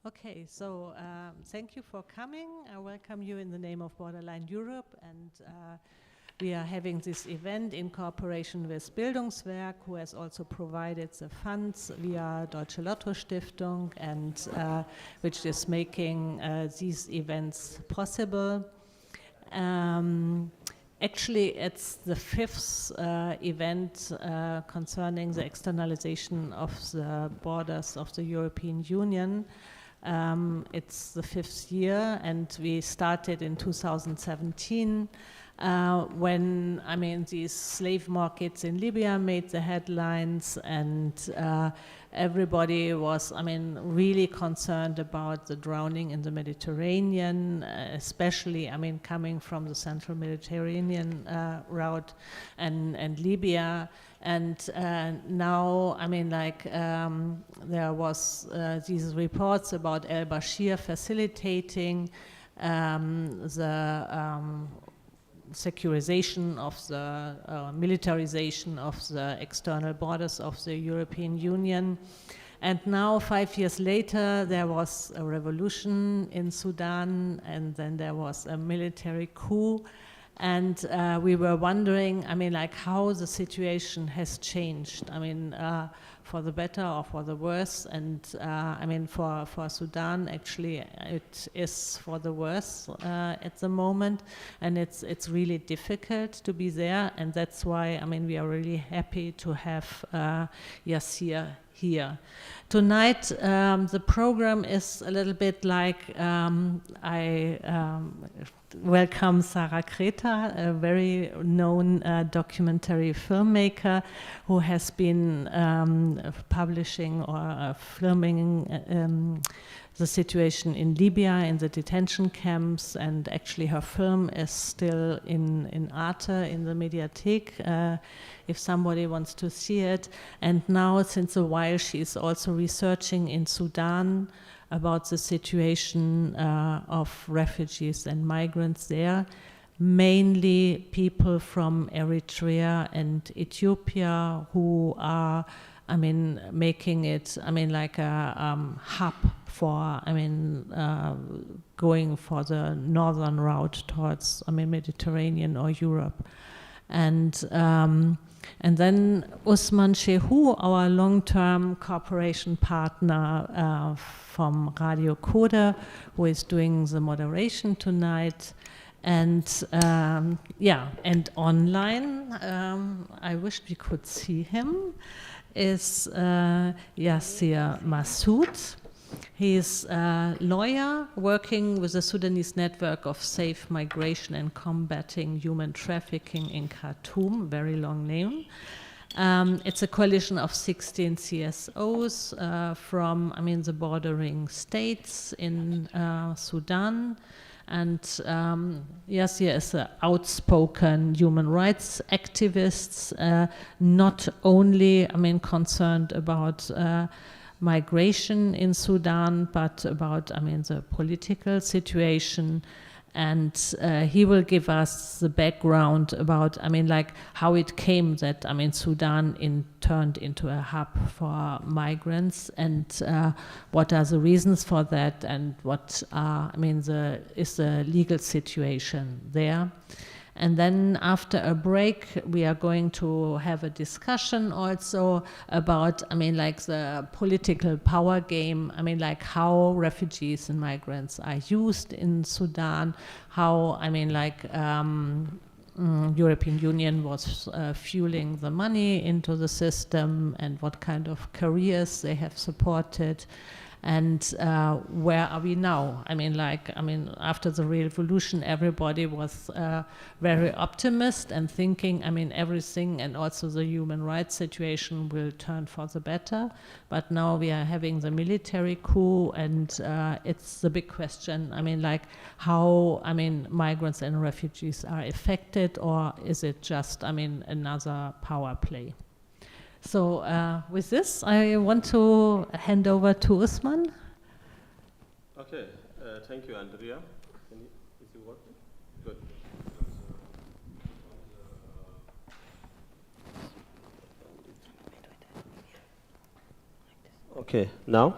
Okay, so thank you for coming. I welcome you in the name of Borderline Europe, and we are having this event in cooperation with Bildungswerk, who has also provided the funds via Deutsche Lotto Stiftung, and which is making these events possible. Actually, it's the fifth event concerning the externalization of the borders of the European Union. It's the fifth year, and we started in 2017 when, I mean, these slave markets in Libya made the headlines, and everybody was, I mean, really concerned about the drowning in the Mediterranean, especially, I mean, coming from the central Mediterranean route and Libya. And now, I mean, like, there was these reports about El-Bashir facilitating the securization of the militarization of the external borders of the European Union. And now, 5 years later, there was a revolution in Sudan, and then there was a military coup. And we were wondering, I mean, like, how the situation has changed. I mean, for the better or for the worse. And I mean, for Sudan, actually, it is for the worse at the moment. And it's really difficult to be there. And that's why, I mean, we are really happy to have Yassir here. Tonight, the program is a little bit like I welcome Sarah Kreta, a very known documentary filmmaker who has been publishing or filming the situation in Libya, in the detention camps, and actually her film is still in Arte, in the Mediathek, if somebody wants to see it. And now, since a while, she is also researching in Sudan about the situation of refugees and migrants there, mainly people from Eritrea and Ethiopia who are, I mean, making it, I mean, like a hub for, I mean, going for the northern route towards, I mean, Mediterranean or Europe. And then Usman Shehu, our long-term cooperation partner from Radio Code, who is doing the moderation tonight. And yeah, and online, I wish we could see him, is Yassir Massoud. He is a lawyer working with the Sudanese network of safe migration and combating human trafficking in Khartoum, very long name. It's a coalition of 16 CSOs from, I mean, the bordering states in Sudan. And Yassir is an outspoken human rights activist, not only, I mean, concerned about migration in Sudan, but about, I mean, the political situation. And he will give us the background about, I mean, like, how it came that, I mean, Sudan turned into a hub for migrants, and what are the reasons for that, and what are, I mean, is the legal situation there. And then after a break, we are going to have a discussion also about, I mean, like, the political power game, I mean, like, how refugees and migrants are used in Sudan, how, I mean, like, European Union was fueling the money into the system, and what kind of careers they have supported. And where are we now? I mean, like, I mean, after the revolution, everybody was very optimistic and thinking, I mean, everything and also the human rights situation will turn for the better. But now we are having the military coup, and it's the big question. I mean, like, how, I mean, migrants and refugees are affected, or is it just, I mean, another power play? So with this, I want to hand over to Usman. Okay, thank you, Andrea. Is it working? Good. Okay, now?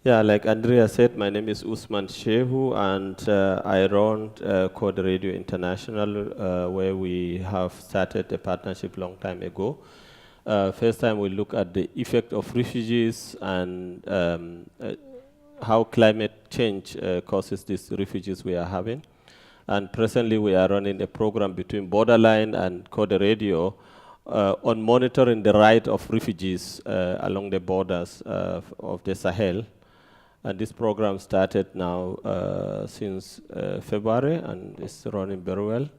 Yeah, like Andrea said, my name is Usman Shehu, and I run Code Radio International, where we have started a partnership long time ago. First time we look at the effect of refugees and how climate change causes these refugees we are having. And presently we are running a program between Borderline and Code Radio on monitoring the right of refugees along the borders of the Sahel. And this program started now since February and is running very well.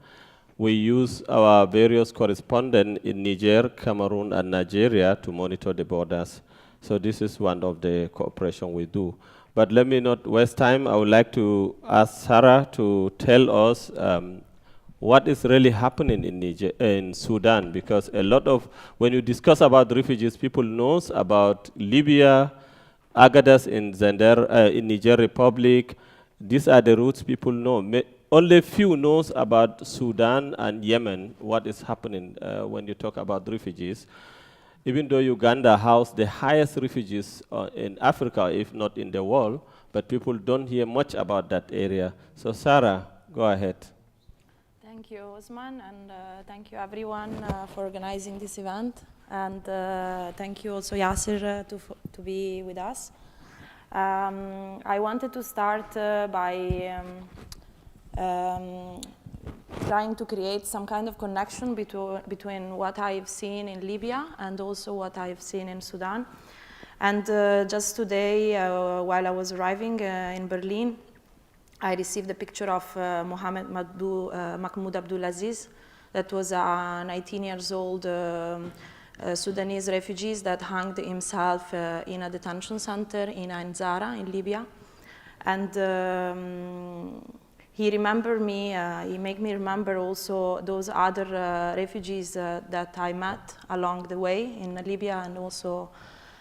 We use our various correspondents in Niger, Cameroon, and Nigeria to monitor the borders. So this is one of the cooperation we do. But let me not waste time. I would like to ask Sarah to tell us what is really happening in Niger, in Sudan, because a lot of, when you discuss about refugees, people knows about Libya, Agadas in in Niger Republic. These are the routes people know. Only few knows about Sudan and Yemen, what is happening when you talk about refugees. Even though Uganda housed the highest refugees in Africa, if not in the world, but people don't hear much about that area. So Sarah, go ahead. Thank you, Osman, and thank you everyone for organizing this event. And thank you also, Yasser, to be with us. I wanted to start by trying to create some kind of connection between what I've seen in Libya and also what I've seen in Sudan. And just today, while I was arriving in Berlin, I received a picture of Mahmoud Abdulaziz. That was a 19 years old Sudanese refugee that hanged himself in a detention center in Ain Zara in Libya. And he remembered me, he made me remember also those other refugees that I met along the way in Libya and also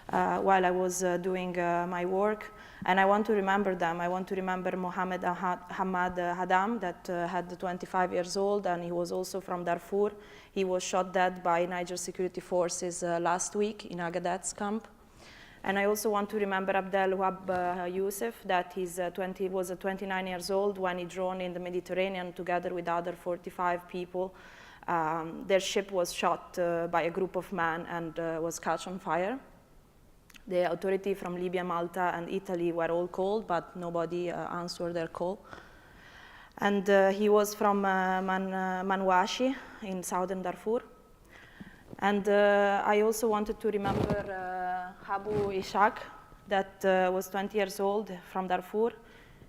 while I was doing my work. And I want to remember them. I want to remember Mohammed Hamad Hadam, that had 25 years old, and he was also from Darfur. He was shot dead by Niger security forces last week in Agadez camp. And I also want to remember Abdel Wahab Youssef, that was 29 years old when he drowned in the Mediterranean together with other 45 people. Their ship was shot by a group of men and was caught on fire. The authority from Libya, Malta, and Italy were all called, but nobody answered their call. And he was from Manwashi in southern Darfur. And I also wanted to remember Abu Ishaq, that was 20 years old from Darfur.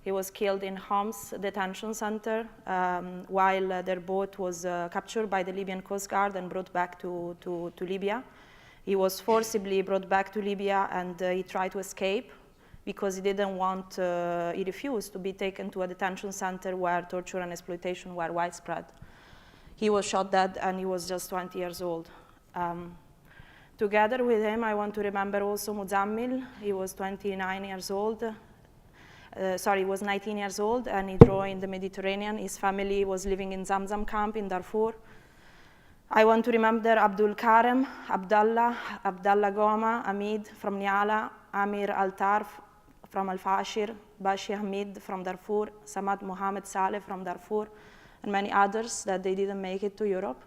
He was killed in Homs detention center while their boat was captured by the Libyan Coast Guard and brought back to Libya. He was forcibly brought back to Libya and he tried to escape because he didn't want, he refused to be taken to a detention center where torture and exploitation were widespread. He was shot dead and he was just 20 years old. Together with him, I want to remember also Muzammil. He was 29 years old. He was 19 years old and he joined the Mediterranean. His family was living in Zamzam camp in Darfur. I want to remember Abdul Karem, Abdallah Goma, Hamid from Niala, Amir Altar from El-Bashir, Bashi Hamid from Darfur, Samad Mohammed Saleh from Darfur, and many others that they didn't make it to Europe.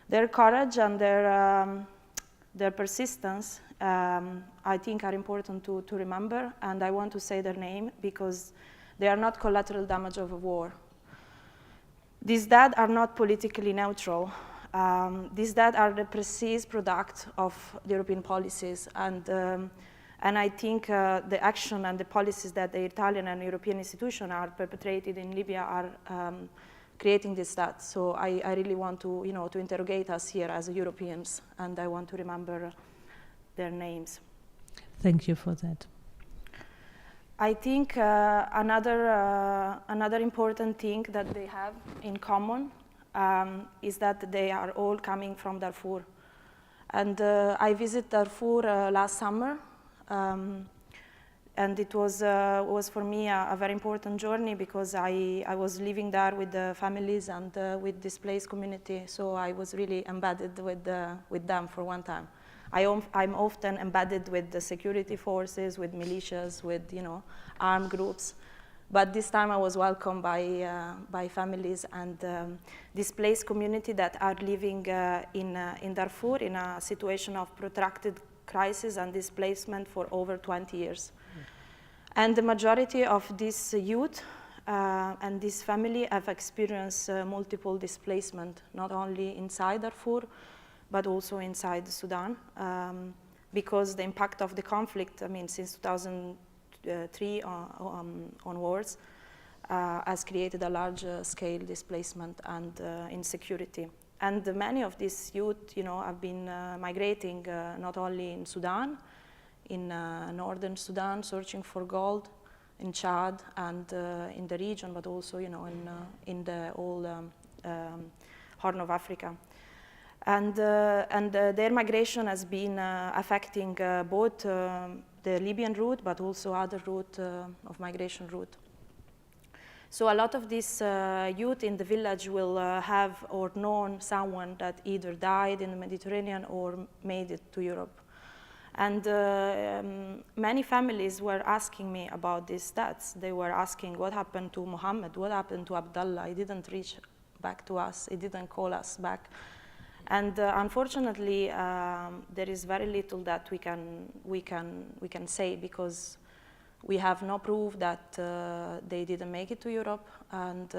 Their courage and their persistence, I think, are important to remember, and I want to say their name because they are not collateral damage of a war. These dead are not politically neutral. These dead are the precise product of the European policies, and I think the action and the policies that the Italian and European institutions are perpetrated in Libya are creating this death. So I really want to, to interrogate us here as Europeans, and I want to remember their names. Thank you for that. I think another important thing that they have in common is that they are all coming from Darfur. And I visited Darfur last summer, and it was for me a very important journey because I was living there with the families and with displaced community, so I was really embedded with them for one time. I'm often embedded with the security forces, with militias, with armed groups. But this time I was welcomed by families and displaced community that are living in Darfur in a situation of protracted crisis and displacement for over 20 years. And the majority of these youth and this family have experienced multiple displacement, not only inside Darfur, but also inside Sudan, because the impact of the conflict, I mean, since 2003 onwards, has created a large-scale displacement and insecurity. And many of these youth, have been migrating not only in Sudan, in northern Sudan, searching for gold, in Chad and in the region, but also, in the whole Horn of Africa. And their migration has been affecting both the Libyan route, but also other route of migration route. So a lot of these youth in the village will have or known someone that either died in the Mediterranean or made it to Europe. And many families were asking me about these stats. They were asking, what happened to Muhammad? What happened to Abdullah? He didn't reach back to us. He didn't call us back. And unfortunately, there is very little that we can say, because we have no proof that they didn't make it to Europe, and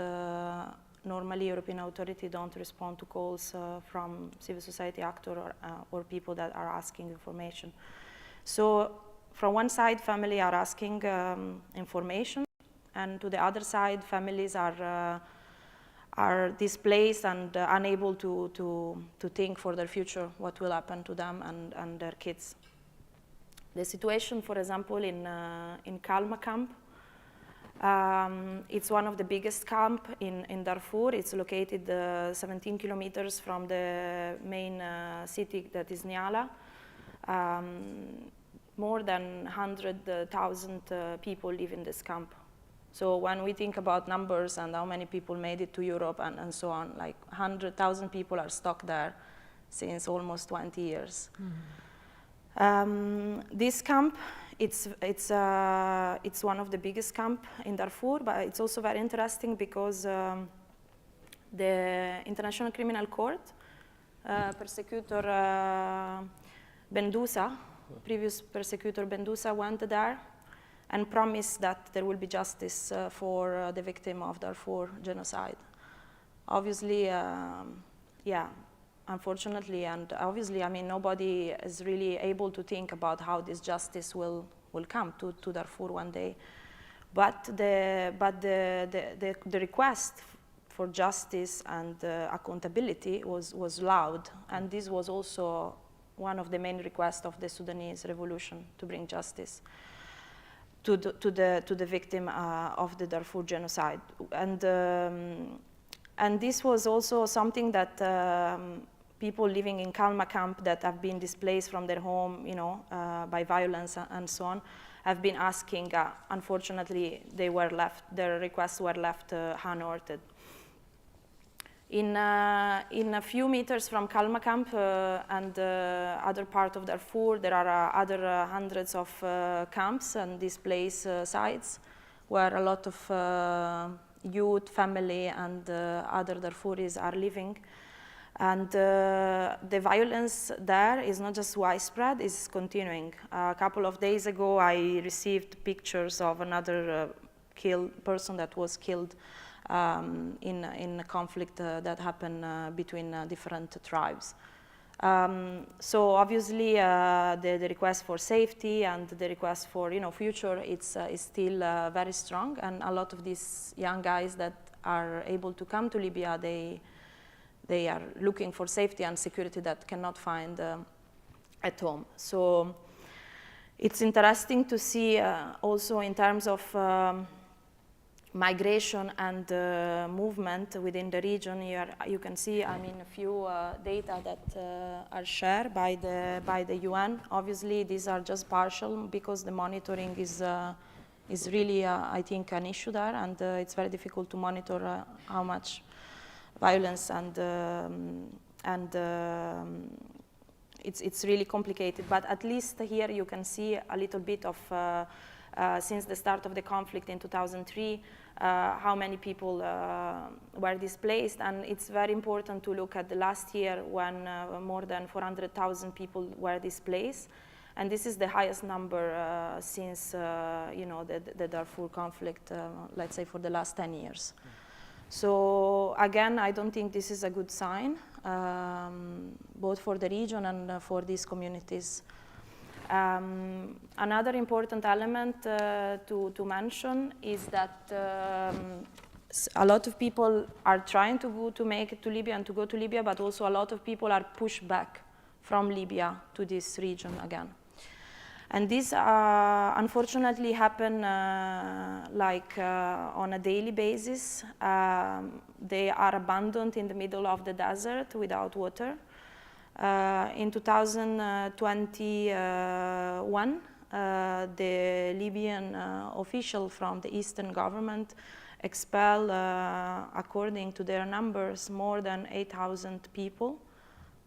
normally European authorities don't respond to calls from civil society actors or people that are asking information. So from one side, families are asking information, and to the other side, families are displaced and unable to think for their future, what will happen to them and their kids. The situation, for example, in Kalma camp, it's one of the biggest camps in Darfur. It's located 17 kilometers from the main city, that is Nyala. More than 100,000 people live in this camp. So when we think about numbers and how many people made it to Europe and so on, like 100,000 people are stuck there since almost 20 years. Mm-hmm. This camp, it's one of the biggest camps in Darfur, but it's also very interesting because the International Criminal Court, persecutor Bendusa, previous persecutor Bendusa, went there and promised that there will be justice for the victim of Darfur genocide. Obviously, unfortunately, and obviously, I mean, nobody is really able to think about how this justice will come to Darfur one day. But the request for justice and accountability was loud, and this was also one of the main requests of the Sudanese revolution, to bring justice to the victim of the Darfur genocide. And this was also something that people living in Kalma camp that have been displaced from their home, by violence and so on, have been asking. Unfortunately, their requests were left unanswered. In a few meters from Kalma camp and other part of Darfur, there are other hundreds of camps and displaced sites where a lot of youth, family, and other Darfuris are living. And the violence there is not just widespread, it's continuing. A couple of days ago, I received pictures of another person that was killed in a conflict that happened between different tribes. So obviously, the request for safety and the request for future is still very strong, and a lot of these young guys that are able to come to Libya, they are looking for safety and security that cannot find at home. So it's interesting to see also in terms of migration and movement within the region. Here you can see, I mean, a few data that are shared by the UN. Obviously, these are just partial because the monitoring is really, I think, an issue there, and it's very difficult to monitor how much violence and it's really complicated. But at least here you can see a little bit of, since the start of the conflict in 2003, how many people were displaced. And it's very important to look at the last year when more than 400,000 people were displaced. And this is the highest number since the Darfur conflict, let's say for the last 10 years. So again, I don't think this is a good sign, both for the region and for these communities. Another important element to mention is that a lot of people are trying to make it to Libya and to go to Libya, but also a lot of people are pushed back from Libya to this region again. And this unfortunately happen on a daily basis. They are abandoned in the middle of the desert without water. In 2021, the Libyan official from the eastern government expelled, according to their numbers, more than 8,000 people.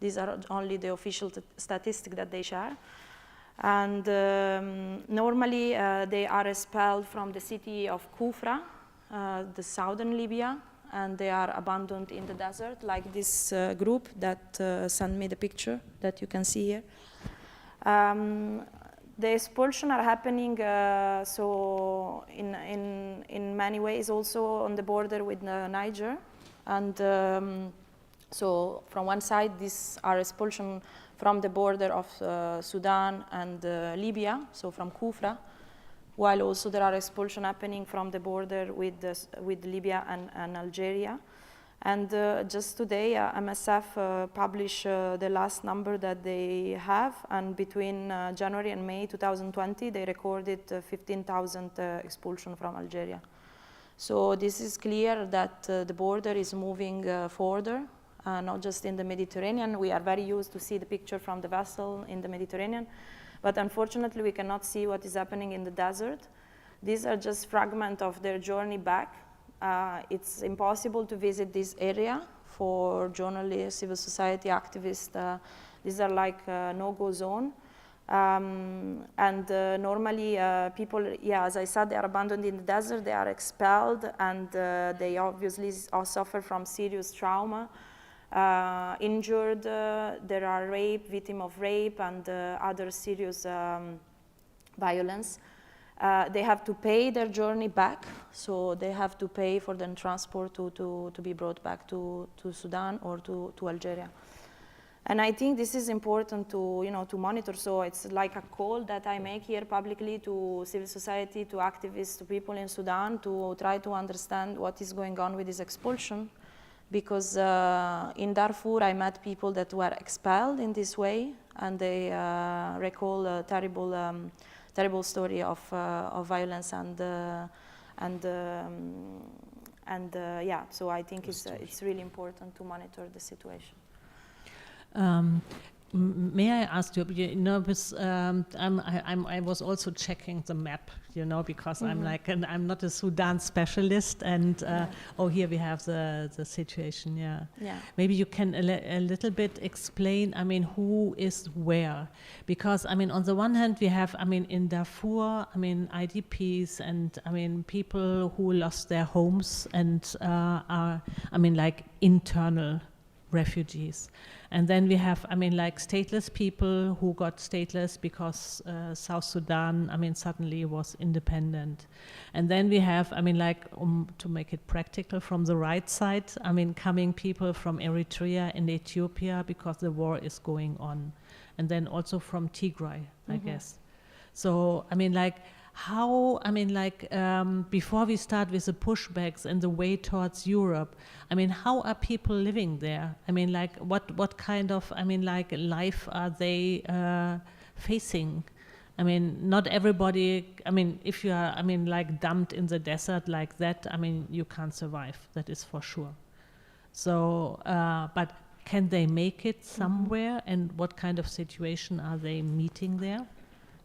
These are only the official statistics that they share. And normally they are expelled from the city of Kufra, the southern Libya, and they are abandoned in the desert, like this group that sent me the picture that you can see here. The expulsion are happening so in many ways also on the border with Niger. And so from one side, these are expulsion from the border of Sudan and Libya, so from Kufra, while also there are expulsion happening from the border with Libya and Algeria. And just today, MSF published the last number that they have, and between January and May 2020, they recorded 15,000 expulsion from Algeria. So this is clear that the border is moving further. Not just in the Mediterranean. We are very used to see the picture from the vessel in the Mediterranean, but unfortunately we cannot see what is happening in the desert. These are just fragments of their journey back. It's impossible to visit this area for journalists, civil society activists. These are like no-go zone. Normally people, as I said, they are abandoned in the desert, they are expelled, and they obviously suffer from serious trauma. Injured, there are victims of rape and other serious violence. They have to pay their journey back, so they have to pay for the transport to be brought back to Sudan or to Algeria. And I think this is important to monitor. So it's like a call that I make here publicly to civil society, to activists, to people in Sudan, to try to understand what is going on with this expulsion. Because in Darfur, I met people that were expelled in this way, and they recall a terrible story of violence so I think it's really important to monitor the situation. May I ask you, because I was also checking the map, because I'm not a Sudan specialist, and here we have the situation, yeah. Maybe you can a little bit explain, who is where, because on the one hand we have, in Darfur, IDPs and people who lost their homes and are, like internal refugees. And then we have, stateless people who got stateless because South Sudan, suddenly was independent. And then we have, to make it practical from the right side, coming people from Eritrea and Ethiopia because the war is going on. And then also from Tigray, I guess. So, how, before we start with the pushbacks and the way towards Europe, how are people living there? What kind of, life are they facing? Not everybody, if you are, dumped in the desert like that, you can't survive, that is for sure. So, but can they make it somewhere, and what kind of situation are they meeting there?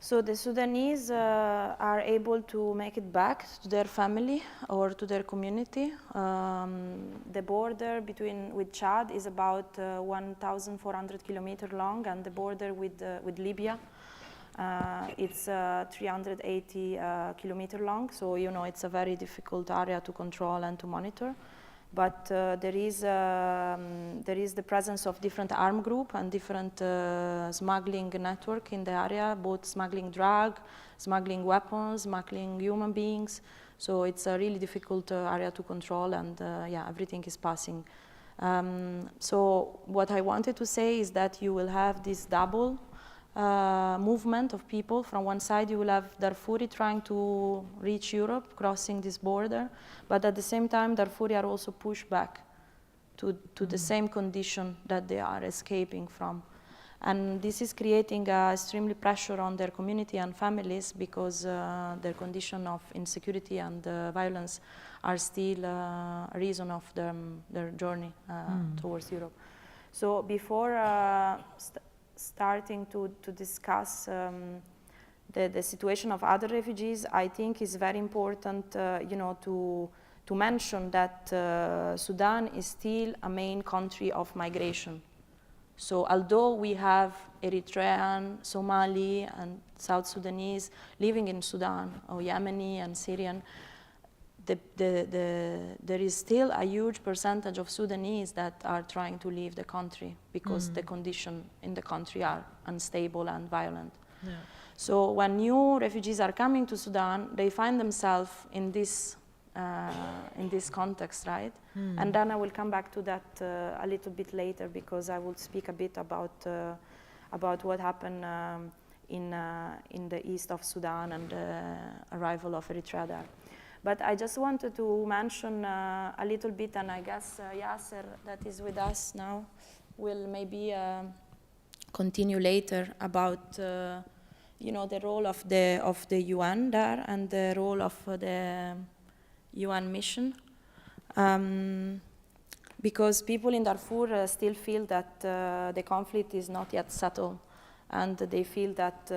So the Sudanese are able to make it back to their family or to their community. The border with Chad is about 1,400 kilometers long, and the border with Libya, it's 380 kilometers long. So it's a very difficult area to control and to monitor. But there is the presence of different armed groups and different smuggling network in the area, both smuggling drug, smuggling weapons, smuggling human beings. So it's a really difficult area to control, and everything is passing. So what I wanted to say is that you will have this double movement of people. From one side, you will have Darfuri trying to reach Europe, crossing this border, but at the same time, Darfuri are also pushed back to the same condition that they are escaping from. And this is creating extremely pressure on their community and families, because their condition of insecurity and violence are still a reason of their journey towards Europe. So before starting to discuss the situation of other refugees, I think it's very important, to mention that Sudan is still a main country of migration. So although we have Eritrean, Somali, and South Sudanese living in Sudan, or Yemeni and Syrian, there is still a huge percentage of Sudanese that are trying to leave the country because the conditions in the country are unstable and violent. Yeah. So when new refugees are coming to Sudan, they find themselves in this context, right? And then I will come back to that a little bit later, because I will speak a bit about what happened in the east of Sudan and the arrival of Eritrea there. But I just wanted to mention a little bit, and I guess Yasser, that is with us now, will maybe continue later about the role of the UN there and the role of the UN mission. Because people in Darfur still feel that the conflict is not yet settled, and they feel that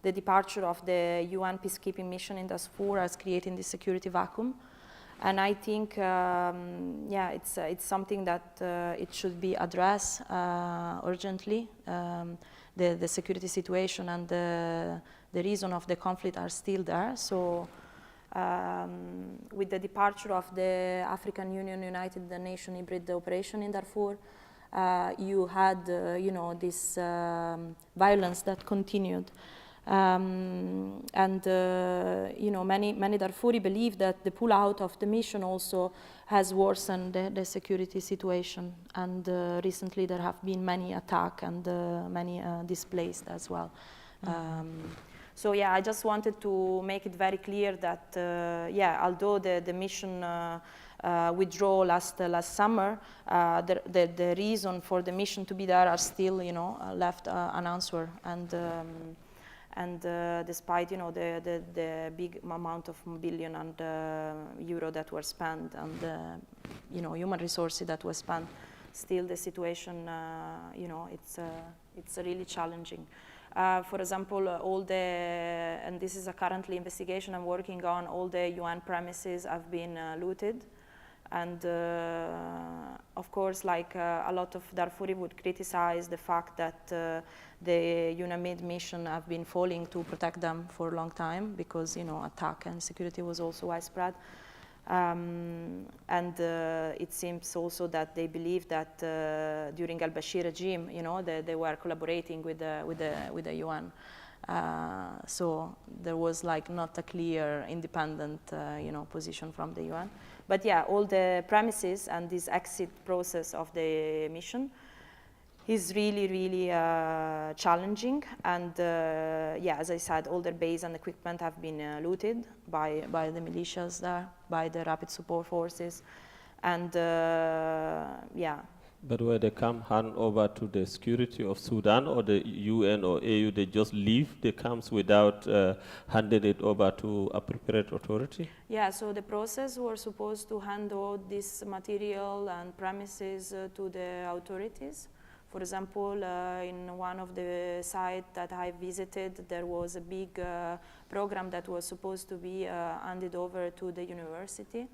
the departure of the UN peacekeeping mission in Darfur is creating this security vacuum. And I think, it's something that it should be addressed urgently. The security situation and the reason of the conflict are still there. So with the departure of the African Union United Nations hybrid operation in Darfur, you had, this violence that continued. Many Darfuri believe that the pull-out of the mission also has worsened the security situation, and recently there have been many attacks and many displaced as well. So I just wanted to make it very clear that although the mission withdraw last summer, the reason for the mission to be there are still left unanswered, and despite the big amount of billion and euro that were spent, and human resources that was spent, still the situation it's really challenging. For example, and this is a currently investigation I'm working on, all the UN premises have been looted. And of course, like a lot of Darfuri would criticize the fact that the UNAMID mission have been failing to protect them for a long time, because attack and security was also widespread. And it seems also that they believe that during El-Bashir regime, they were collaborating with the UN. So there was not a clear independent position from the UN. But all the premises and this exit process of the mission is really, really challenging. And as I said, all their base and equipment have been looted by the militias there, by the rapid support forces. And But where they come hand over to the security of Sudan or the UN or AU, they just leave the camps without handing it over to appropriate authority? Yeah, so the process were supposed to hand over this material and premises to the authorities For example, in one of the sites that I visited, there was a big program that was supposed to be handed over to the university,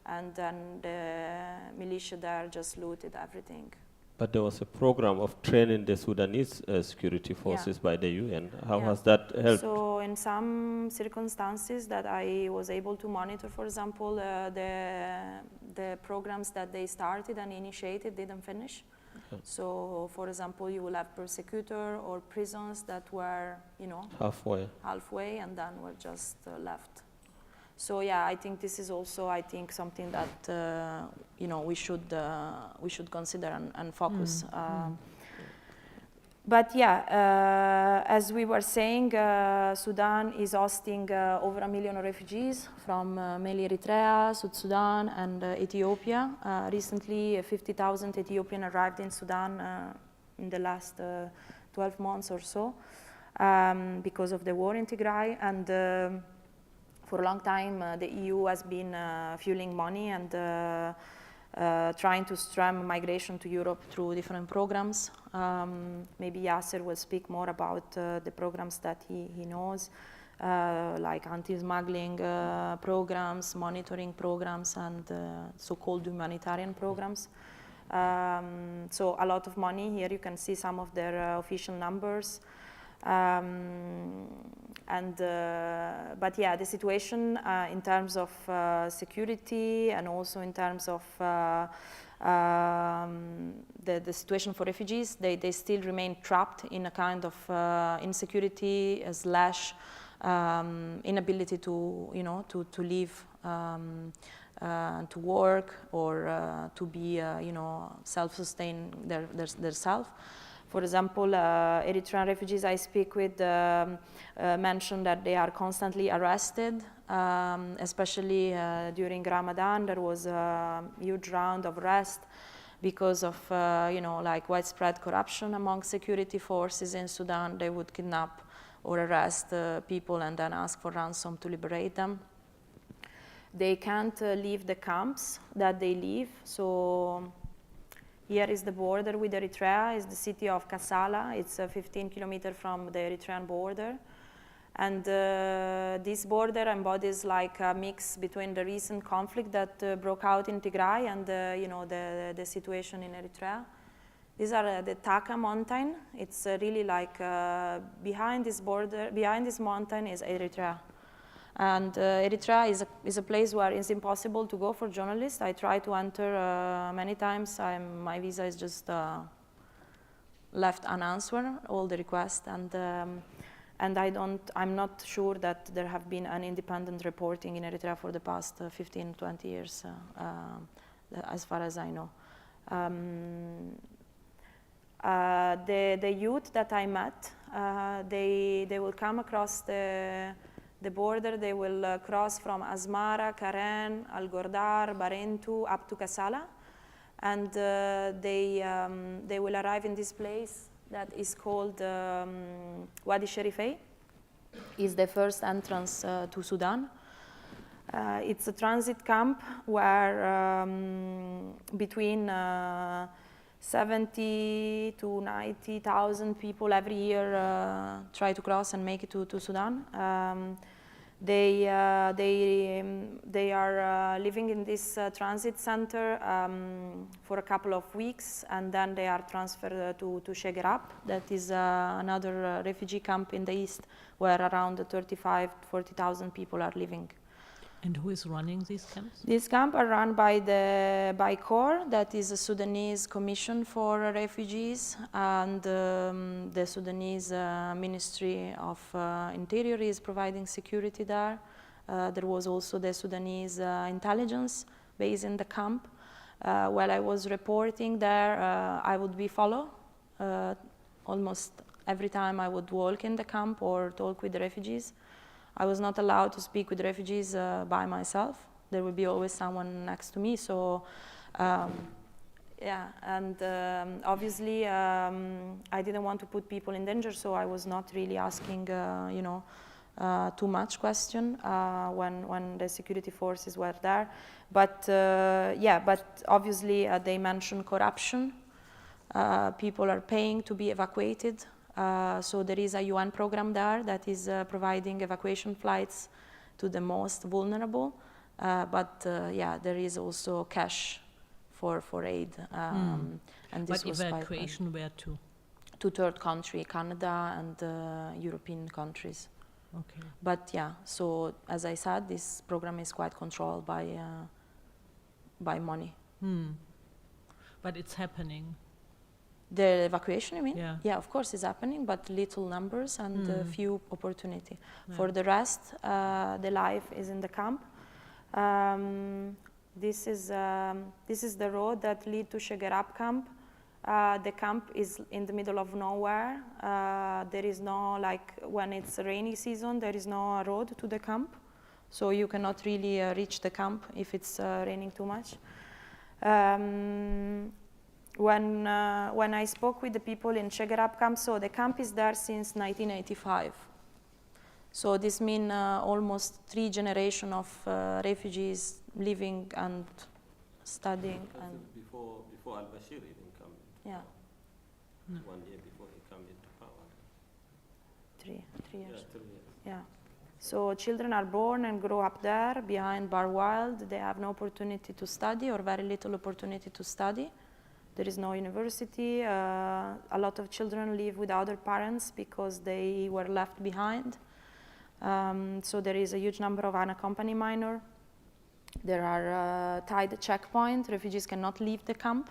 and then the militia there just looted everything. But there was a program of training the Sudanese security forces by the UN. How has that helped? So in some circumstances that I was able to monitor, for example, the programs that they started and initiated didn't finish. Okay. So, for example, you will have persecutor or prisons that were, halfway and then were just left. So yeah, I think this is also, something that we should consider and focus. But yeah, as we were saying, Sudan is hosting over 1 million refugees from mainly Eritrea, South Sudan, and Ethiopia. Recently, 50,000 Ethiopians arrived in Sudan in the last 12 months or so because of the war in Tigray. And for a long time, the EU has been fueling money and trying to stem migration to Europe through different programs. Maybe Yasser will speak more about the programs that he knows, like anti-smuggling programs, monitoring programs, and so-called humanitarian programs. So a lot of money. Here you can see some of their official numbers. But yeah, the situation in terms of security and also in terms of the situation for refugees, they still remain trapped in a kind of insecurity / inability to live, to work, or to be self-sustain themselves. For example, Eritrean refugees I speak with mention that they are constantly arrested, especially during Ramadan. There was a huge round of arrest because of like widespread corruption among security forces in Sudan. They would kidnap or arrest people and then ask for ransom to liberate them. They can't leave the camps that they live. So here is the border with Eritrea, is the city of Kassala. It's 15 kilometers from the Eritrean border. And this border embodies like a mix between the recent conflict that broke out in Tigray and the situation in Eritrea. These are the Taka mountain. It's really like behind this mountain is Eritrea. And Eritrea is a place where it's impossible to go for journalists. I tried to enter many times. My visa is just left unanswered, all the requests, and I'm not sure that there have been an independent reporting in Eritrea for the past 15, 20 years, as far as I know. The youth that I met, they will come across the border. They will cross from Asmara, Karen, Al-Gordar, Barentu, up to Kassala. And they will arrive in this place that is called Wadi Sherifei. It's the first entrance to Sudan. It's a transit camp where between 70 to 90,000 people every year try to cross and make it to Sudan. They are living in this transit center for a couple of weeks, and then they are transferred to Shegerab. That is another refugee camp in the east, where around 35,000 to 40,000 people are living. And who is running these camps? These camps are run by CORE, that is a Sudanese Commission for Refugees, and the Sudanese Ministry of Interior is providing security there. There was also the Sudanese intelligence based in the camp. While I was reporting there, I would be followed. Almost every time I would walk in the camp or talk with the refugees. I was not allowed to speak with refugees by myself. There would be always someone next to me. So, yeah, and obviously I didn't want to put people in danger, so I was not really asking, too much question when the security forces were there. But yeah, but obviously they mentioned corruption. People are paying to be evacuated. So there is a UN program there that is providing evacuation flights to the most vulnerable. But yeah, there is also cash for aid. And this but was evacuation where to? To third country, Canada and European countries. Okay. But yeah, so as I said, this program is quite controlled by money. But it's happening. The evacuation, you mean? Yeah. Yeah, of course it's happening, but little numbers and few opportunity. Yeah. For the rest, the life is in the camp. This is the road that lead to Shegerab camp. The camp is in the middle of nowhere. There is no, like, when it's rainy season, there is no road to the camp. So you cannot really reach the camp if it's raining too much. When I spoke with the people in Shegerab camp, so the camp is there since 1985. So this means almost 3 generations of refugees living and studying. And before Al-Bashir even came. Yeah. 1 year before he came into power. 3 years. Yeah, 3 years. Yeah. So children are born and grow up there behind bar wild. They have no opportunity to study or very little opportunity to study. There is no university. A lot of children live without their parents because they were left behind. So there is a huge number of unaccompanied minors. There are tied checkpoints. Refugees cannot leave the camp.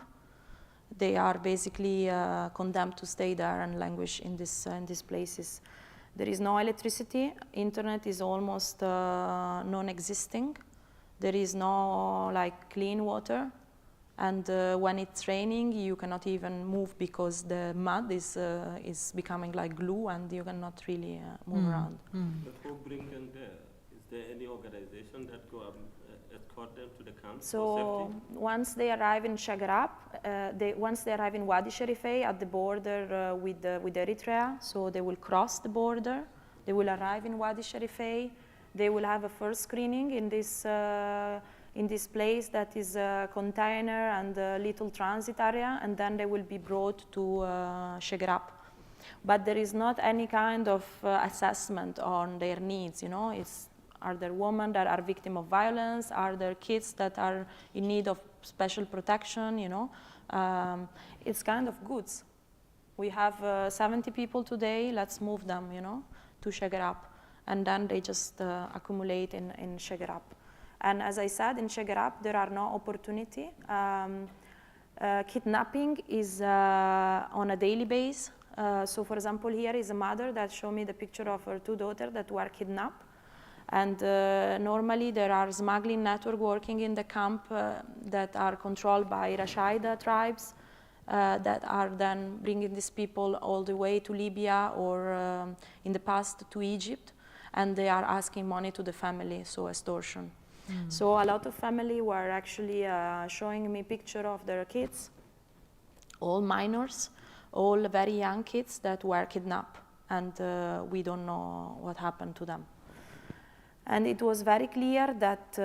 They are basically condemned to stay there and languish in these places. There is no electricity. Internet is almost non-existing. There is no clean water. And when it's raining, you cannot even move because the mud is becoming like glue and you cannot really move around. But who brings them there? Is there any organization that go escort them to the camp for So safety? once they arrive in Shegerab, once they arrive in Wadi Sharifeh at the border with Eritrea, so they will cross the border. They will arrive in Wadi Sharifeh. They will have a first screening in this place that is a container and a little transit area, and then they will be brought to Shegerab. But there is not any kind of assessment on their needs, Are there women that are victims of violence? Are there kids that are in need of special protection, It's kind of goods. We have 70 people today, let's move them, to Shegerab. And then they just accumulate in Shegerab. And as I said, in Shegerab, there are no opportunity. Kidnapping is on a daily basis. So for example, here is a mother that showed me the picture of her 2 daughters that were kidnapped. And normally there are smuggling networks working in the camp that are controlled by Rashaida tribes that are then bringing these people all the way to Libya or in the past to Egypt. And they are asking money to the family, so extortion. So a lot of family were actually showing me picture of their kids, all minors, all very young kids that were kidnapped, and we don't know what happened to them. And it was very clear that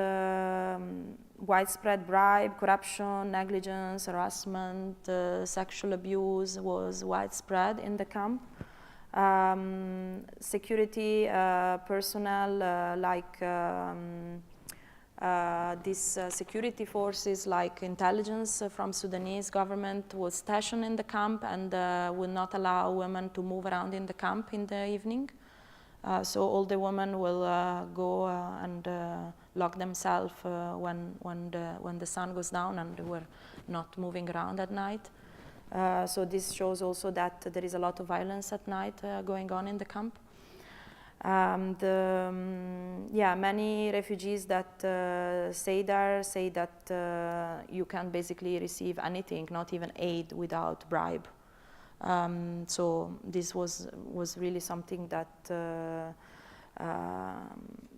widespread bribe, corruption, negligence, harassment, sexual abuse was widespread in the camp. Security personnel these security forces like intelligence from Sudanese government was stationed in the camp and would not allow women to move around in the camp in the evening. So all the women will go and lock themselves when the sun goes down, and they were not moving around at night. So this shows also that there is a lot of violence at night going on in the camp. Many refugees that stay there say that you can basically receive anything, not even aid, without bribe. So this was really something that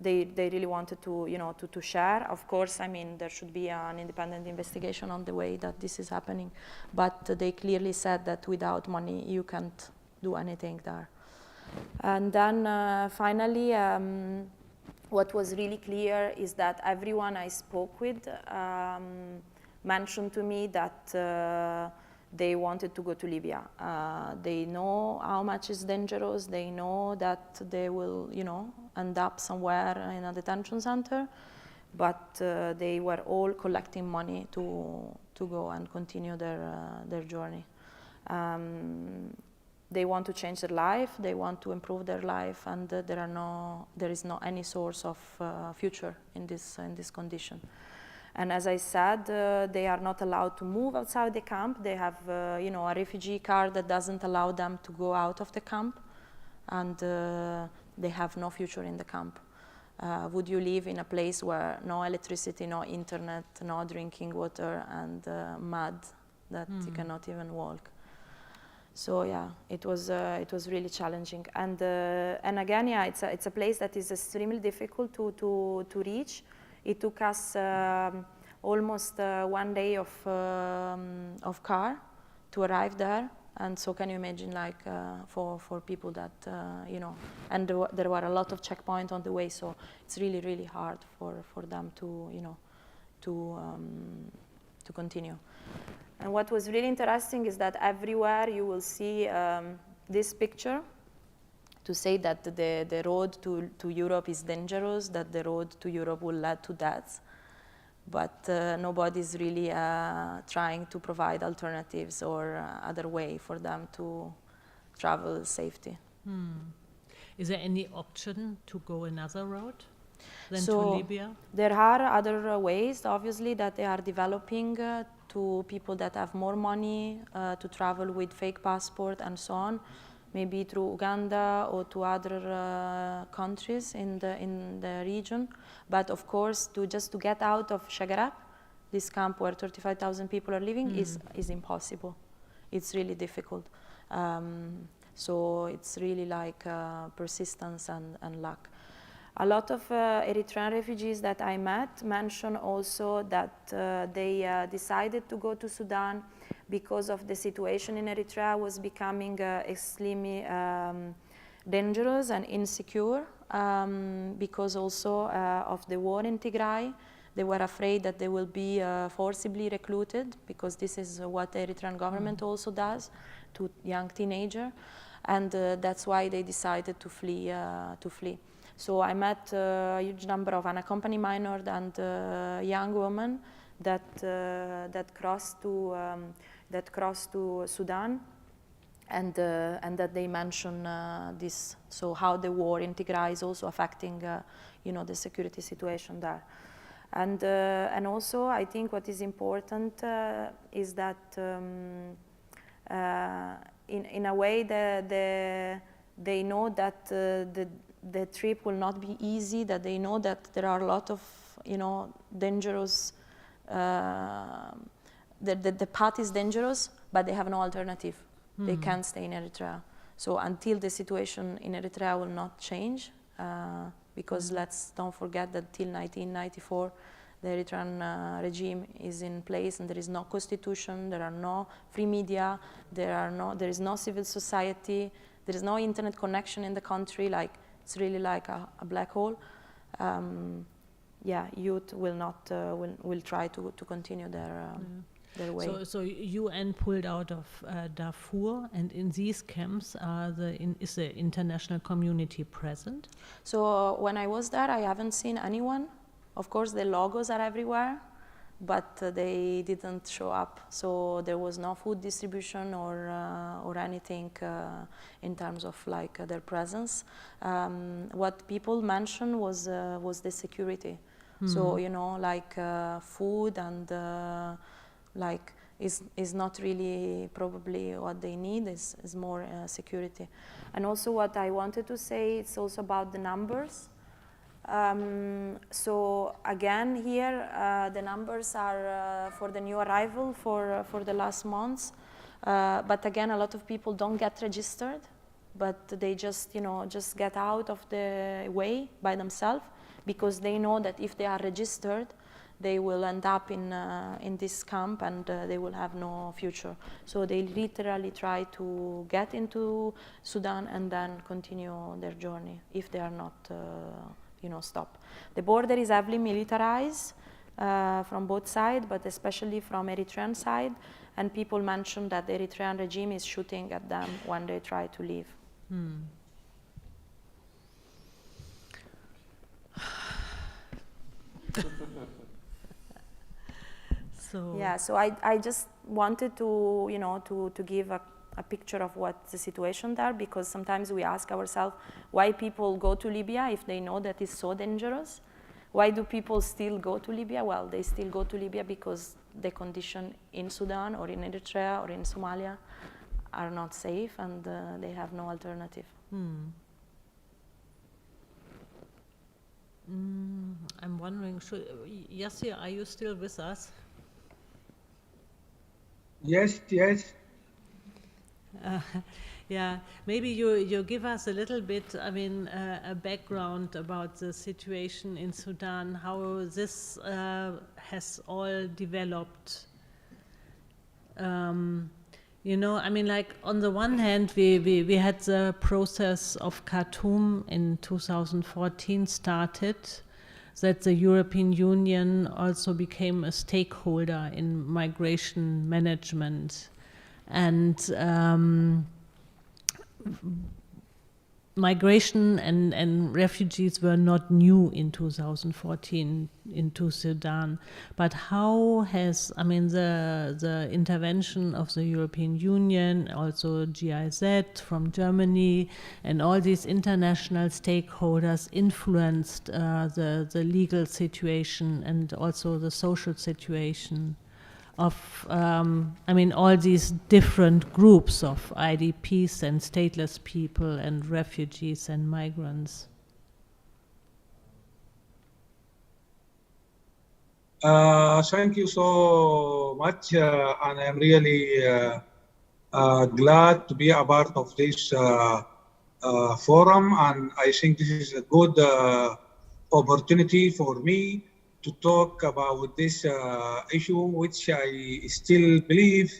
they really wanted to share. Of course, I mean, there should be an independent investigation on the way that this is happening, but they clearly said that without money you can't do anything there. And then finally, what was really clear is that everyone I spoke with mentioned to me that they wanted to go to Libya. They know how much it's dangerous. They know that they will, end up somewhere in a detention center. But they were all collecting money to go and continue their journey. They want to change their life. They want to improve their life, and there is no any source of future in this condition. And as I said, they are not allowed to move outside the camp. They have, a refugee card that doesn't allow them to go out of the camp, and they have no future in the camp. Would you live in a place where no electricity, no internet, no drinking water, and mud that you cannot even walk? So yeah, it was really challenging. And again, yeah, it's a place that is extremely difficult to reach. It took us almost 1 day of car to arrive there. And so can you imagine, like, for people that, and there were a lot of checkpoints on the way, so it's really, really hard for them to, to continue. And what was really interesting is that everywhere you will see this picture to say that the road to Europe is dangerous, that the road to Europe will lead to death. But nobody's really trying to provide alternatives or other way for them to travel safety. Is there any option to go another route than So to Libya? there are other ways, obviously, that they are developing to people that have more money to travel with fake passport and so on, maybe through Uganda or to other countries in the region. But of course, just to get out of Shagarab, this camp where 35,000 people are living, is impossible. It's really difficult. So it's really like persistence and luck. A lot of Eritrean refugees that I met mentioned also that they decided to go to Sudan because of the situation in Eritrea was becoming extremely dangerous and insecure, because also of the war in Tigray. They were afraid that they will be forcibly recruited, because this is what the Eritrean government also does to young teenagers, and that's why they decided to flee. So I met a huge number of unaccompanied minors and young women that crossed to Sudan, and that they mention this. So how the war in Tigray is also affecting, the security situation there, and also I think what is important is that in a way they know that the trip will not be easy, that they know that there are a lot of, dangerous, the path is dangerous, but they have no alternative. They can't stay in Eritrea. So until the situation in Eritrea will not change, because don't forget that till 1994, the Eritrean regime is in place, and there is no constitution, there are no free media, there is no civil society, there is no internet connection in the country. Like, it's really like a black hole. Youth will not will try to continue their way. So UN pulled out of Darfur, and in these camps is the international community present? So when I was there, I haven't seen anyone. Of course, the logos are everywhere, but they didn't show up. So there was no food distribution or anything in terms of like their presence. What people mentioned was the security. So like food and like is not really probably what they need. Is more security. And also what I wanted to say, it's also about the numbers. So again, here the numbers are for the new arrival for the last months, but again, a lot of people don't get registered, but they just just get out of the way by themselves, because they know that if they are registered, they will end up in this camp, and they will have no future. So they literally try to get into Sudan and then continue their journey if they are not stop. The border is heavily militarized. from both sides, but especially from Eritrean side. And people mentioned that the Eritrean regime is shooting at them when they try to leave. So yeah, so I just wanted to, you know, to give a picture of what's the situation there, because sometimes we ask ourselves why people go to Libya if they know that it's so dangerous. Why do people still go to Libya? Well, they still go to Libya because the conditions in Sudan or in Eritrea or in Somalia are not safe, and they have no alternative. I'm wondering, Yassir, are you still with us? Yes. Yeah, maybe you give us a little bit, I mean, a background about the situation in Sudan, how this has all developed. You know, I mean, like, on the one hand, we had the process of Khartoum in 2014 started, that the European Union also became a stakeholder in migration management. And migration and refugees were not new in 2014 into Sudan, but how has, I mean, the intervention of the European Union, also GIZ from Germany, and all these international stakeholders influenced the legal situation and also the social situation of, I mean, all these different groups of IDPs and stateless people and refugees and migrants? Thank you so much, and I'm really glad to be a part of this forum, and I think this is a good opportunity for me to talk about this issue, which I still believe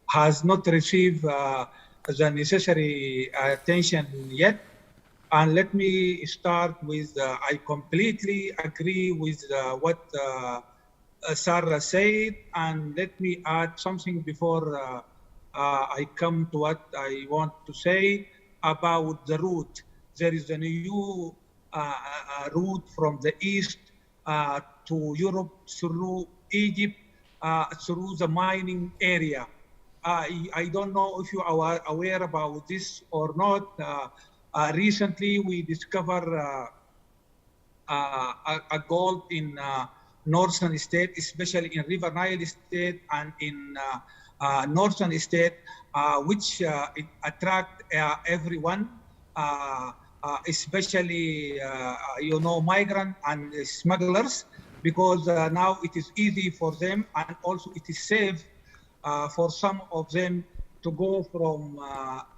has not received the necessary attention yet. And let me start with, I completely agree with what Sarah said, and let me add something before I come to what I want to say about the route. There is a new route from the east to Europe through Egypt, through the mining area. I don't know if you are aware about this or not. Recently, we discovered a gold in northern state, especially in River Nile state and in northern state, which it attract everyone, especially you know, migrant and smugglers, because now it is easy for them, and also it is safe for some of them to go from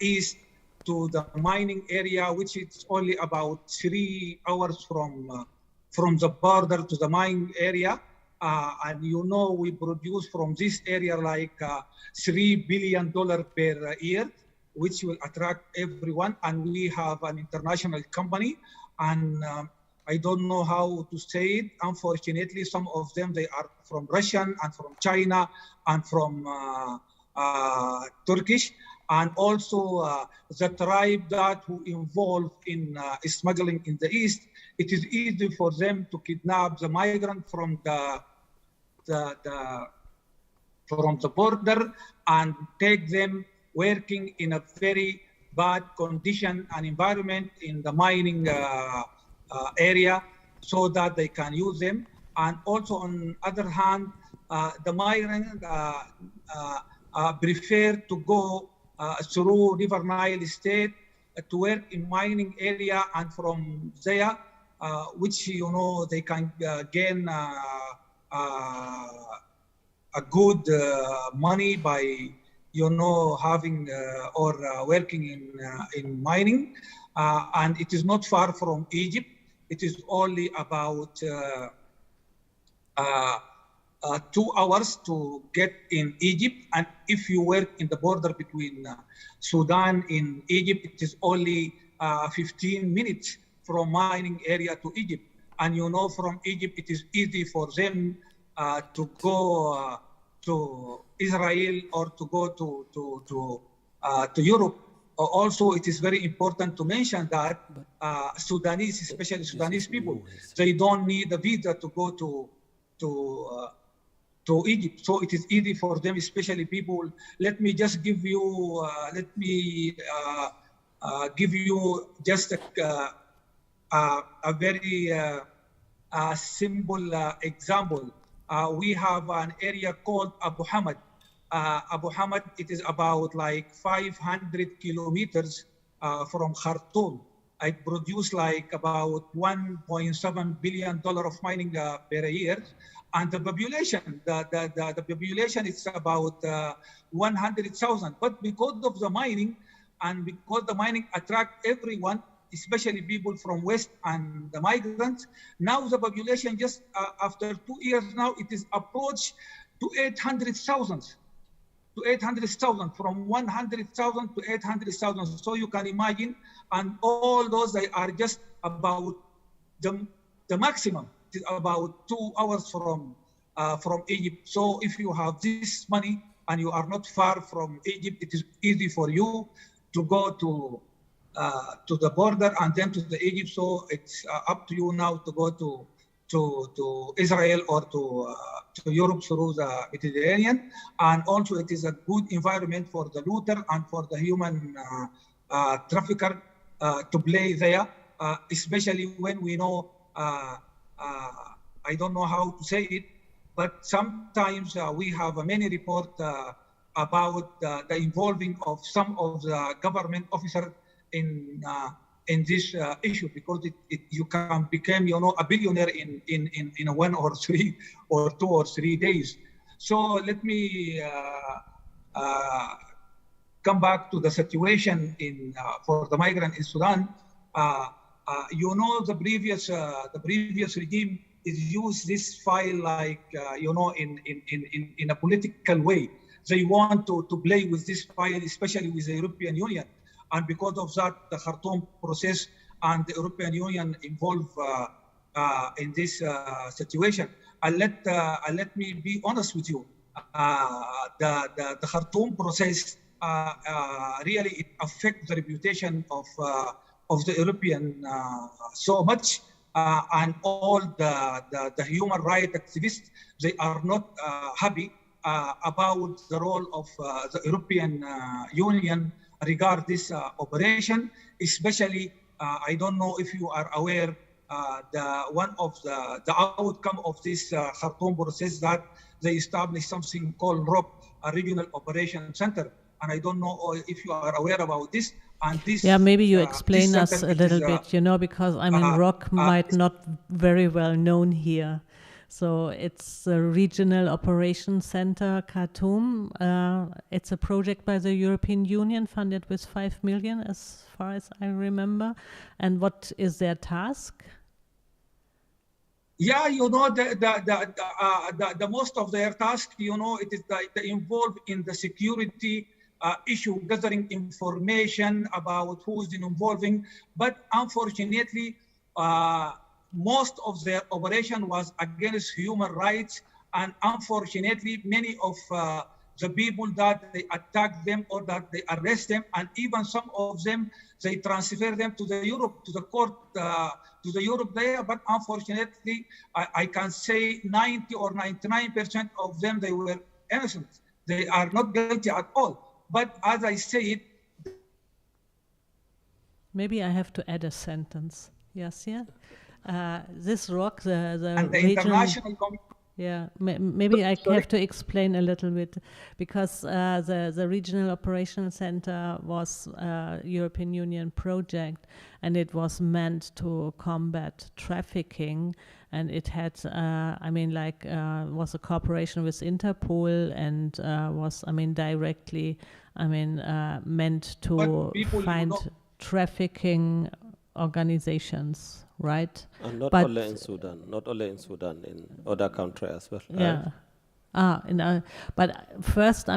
east to the mining area, which is only about 3 hours from the border to the mining area. And you know, we produce from this area like $3 billion per year, which will attract everyone. And we have an international company, and I don't know how to say it. Unfortunately, some of them, they are from Russian and from China and from Turkish, and also the tribe that who involved in smuggling in the east. It is easy for them to kidnap the migrant from the border and take them working in a very bad condition and environment in the mining area, so that they can use them. And also, on the other hand, the migrants prefer to go through River Nile state to work in mining area, and from there, which, you know, they can gain a good money by, you know, having or working in mining. And it is not far from Egypt. It is only about 2 hours to get in Egypt. And if you work in the border between Sudan and Egypt, it is only 15 minutes from mining area to Egypt. And you know, from Egypt, it is easy for them to go to Israel or to go to Europe. Also, it is very important to mention that Sudanese, especially Sudanese people, they don't need a visa to go to Egypt. So it is easy for them, especially people. Let me just give you, give you just a very simple example. We have an area called Abu Hamad. Abu Hamad, it is about like 500 kilometers from Khartoum. It produces like about $1.7 billion of mining per year. And the population, the population is about 100,000. But because of the mining, and because the mining attract everyone, especially people from West and the migrants, now the population just after 2 years now, it is approached to 800,000. To 800,000, from 100,000 to 800,000. So you can imagine, and all those, they are just about the maximum. It is about 2 hours from Egypt. So if you have this money and you are not far from Egypt, it is easy for you to go to the border and then to the Egypt. So it's up to you now to go to Israel or to Europe through the Mediterranean. And also it is a good environment for the looter and for the human trafficker to play there, especially when we know, I don't know how to say it, but sometimes we have many reports about the involving of some of the government officers in this issue, because you can become, a billionaire in 1 or 3 or 2 or 3 days. So let me come back to the situation for the migrant in Sudan. The previous regime is used this file like in a political way. They want to play with this file, especially with the European Union. And because of that, the Khartoum process and the European Union involved in this situation. And let me be honest with you. The Khartoum process really it affects the reputation of the European so much, and all the human rights activists, they are not happy about the role of the European Union regarding this operation, especially, I don't know if you are aware, one of the outcome of this Khartoum process, that they established something called ROC, a Regional Operation Center. And I don't know if you are aware about this. And this, yeah, maybe you explain us a little bit, because I mean, ROC might not very well known here. So it's a Regional Operation Center, Khartoum. It's a project by the European Union, funded with 5 million, as far as I remember. And what is their task? Yeah, the most of their task, it is the involved in the security issue, gathering information about who's involving. But unfortunately, most of their operation was against human rights, and unfortunately, many of the people that they attack them or that they arrest them, and even some of them, they transfer them to the Europe, to the court, to the Europe there. But unfortunately, I can say 90 or 99% of them, they were innocent. They are not guilty at all. But as I said, maybe I have to add a sentence. Yes, yeah. This ROC, the international yeah, maybe I have to explain a little bit, because the Regional Operational Center was a European Union project, and it was meant to combat trafficking, and it had, was a cooperation with Interpol, and was, directly, meant to find trafficking organizations. Right, and not only in Sudan, in other countries as well. Yeah, but first,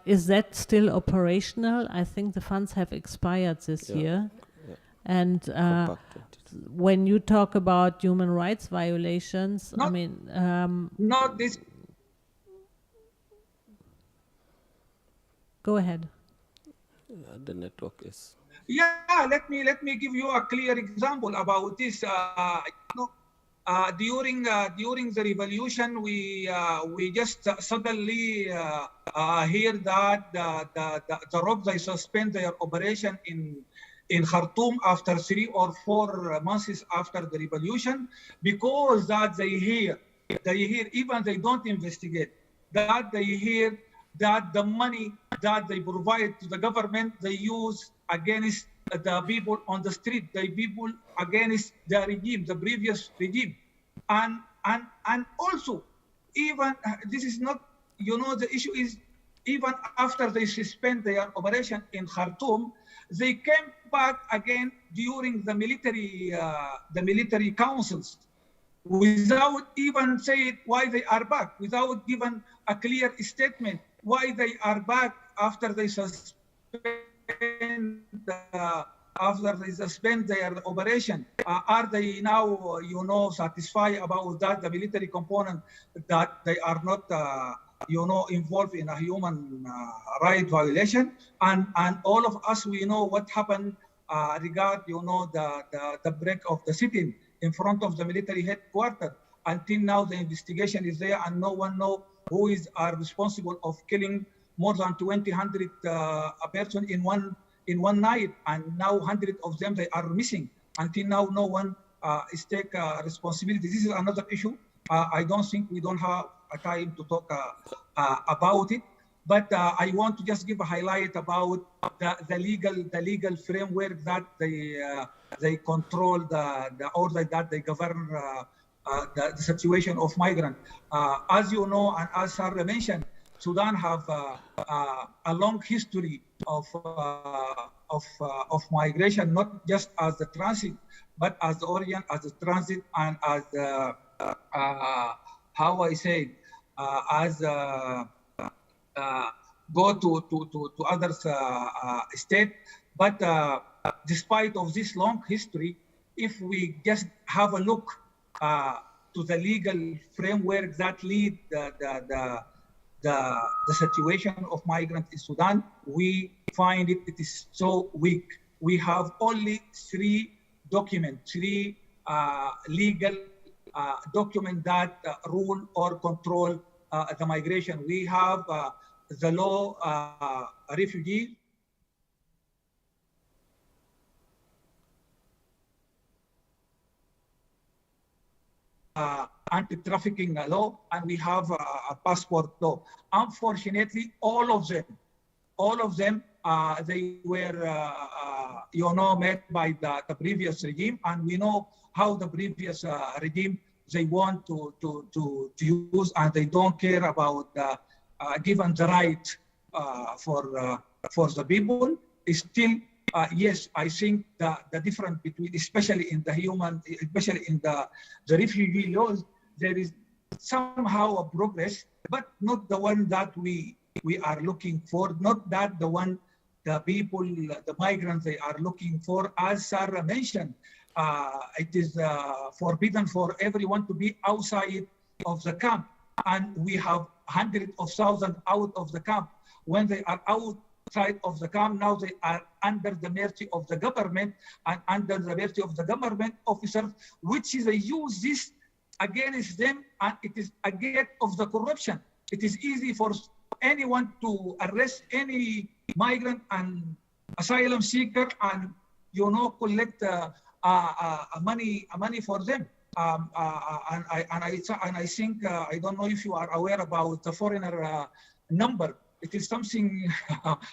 is that still operational? I think the funds have expired this year, and when you talk about human rights violations, I Not- mean, Not this. go ahead. The network is. Yeah, let me give you a clear example about this. During the revolution, we just suddenly hear that the ROC, they suspend their operation in Khartoum after 3 or 4 months after the revolution, because that they hear even they don't investigate, that they hear that the money that they provide to the government, they use against the people on the street, the people against the regime, the previous regime. And also, even this is not, the issue is, even after they suspend their operation in Khartoum, they came back again during the military councils, without even saying why they are back, without giving a clear statement why they are back after they suspend their operation. Are they now, satisfied about that, the military component, that they are not, involved in a human right violation? And all of us, we know what happened regard, the break of the sit-in in front of the military headquarters. Until now, the investigation is there, and no one knows who are responsible of killing more than 200 persons in one night, and now 100 of them, they are missing. Until now, no one is take responsibility. This is another issue. I don't think we don't have a time to talk about it, but I want to just give a highlight about the legal framework that they control or that they govern the situation of migrants. As you know, and as Sarah mentioned, Sudan have a long history of migration, not just as the transit, but as the origin, as the transit, and as how I say, as go to other state. But despite of this long history, if we just have a look to the legal framework that lead the situation of migrants in Sudan, we find it is so weak. We have only 3 documents, 3 legal documents that rule or control the migration. We have the law refugee, anti-trafficking law, and we have a passport law. Unfortunately, all of them, they were, made by the previous regime, and we know how the previous regime, they want to use, and they don't care about given the right for the people. It's still, yes, I think the difference between, especially in the refugee laws, there is somehow a progress, but not the one that we are looking for, not that the one the people, the migrants, they are looking for. As Sarah mentioned, it is forbidden for everyone to be outside of the camp, and we have hundreds of thousands out of the camp. When they are outside of the camp, now they are under the mercy of the government and under the mercy of the government officers, which is they use this against them, and it is a gate of the corruption. It is easy for anyone to arrest any migrant and asylum seeker and collect money for them. And I think I don't know if you are aware about the foreigner number. It is something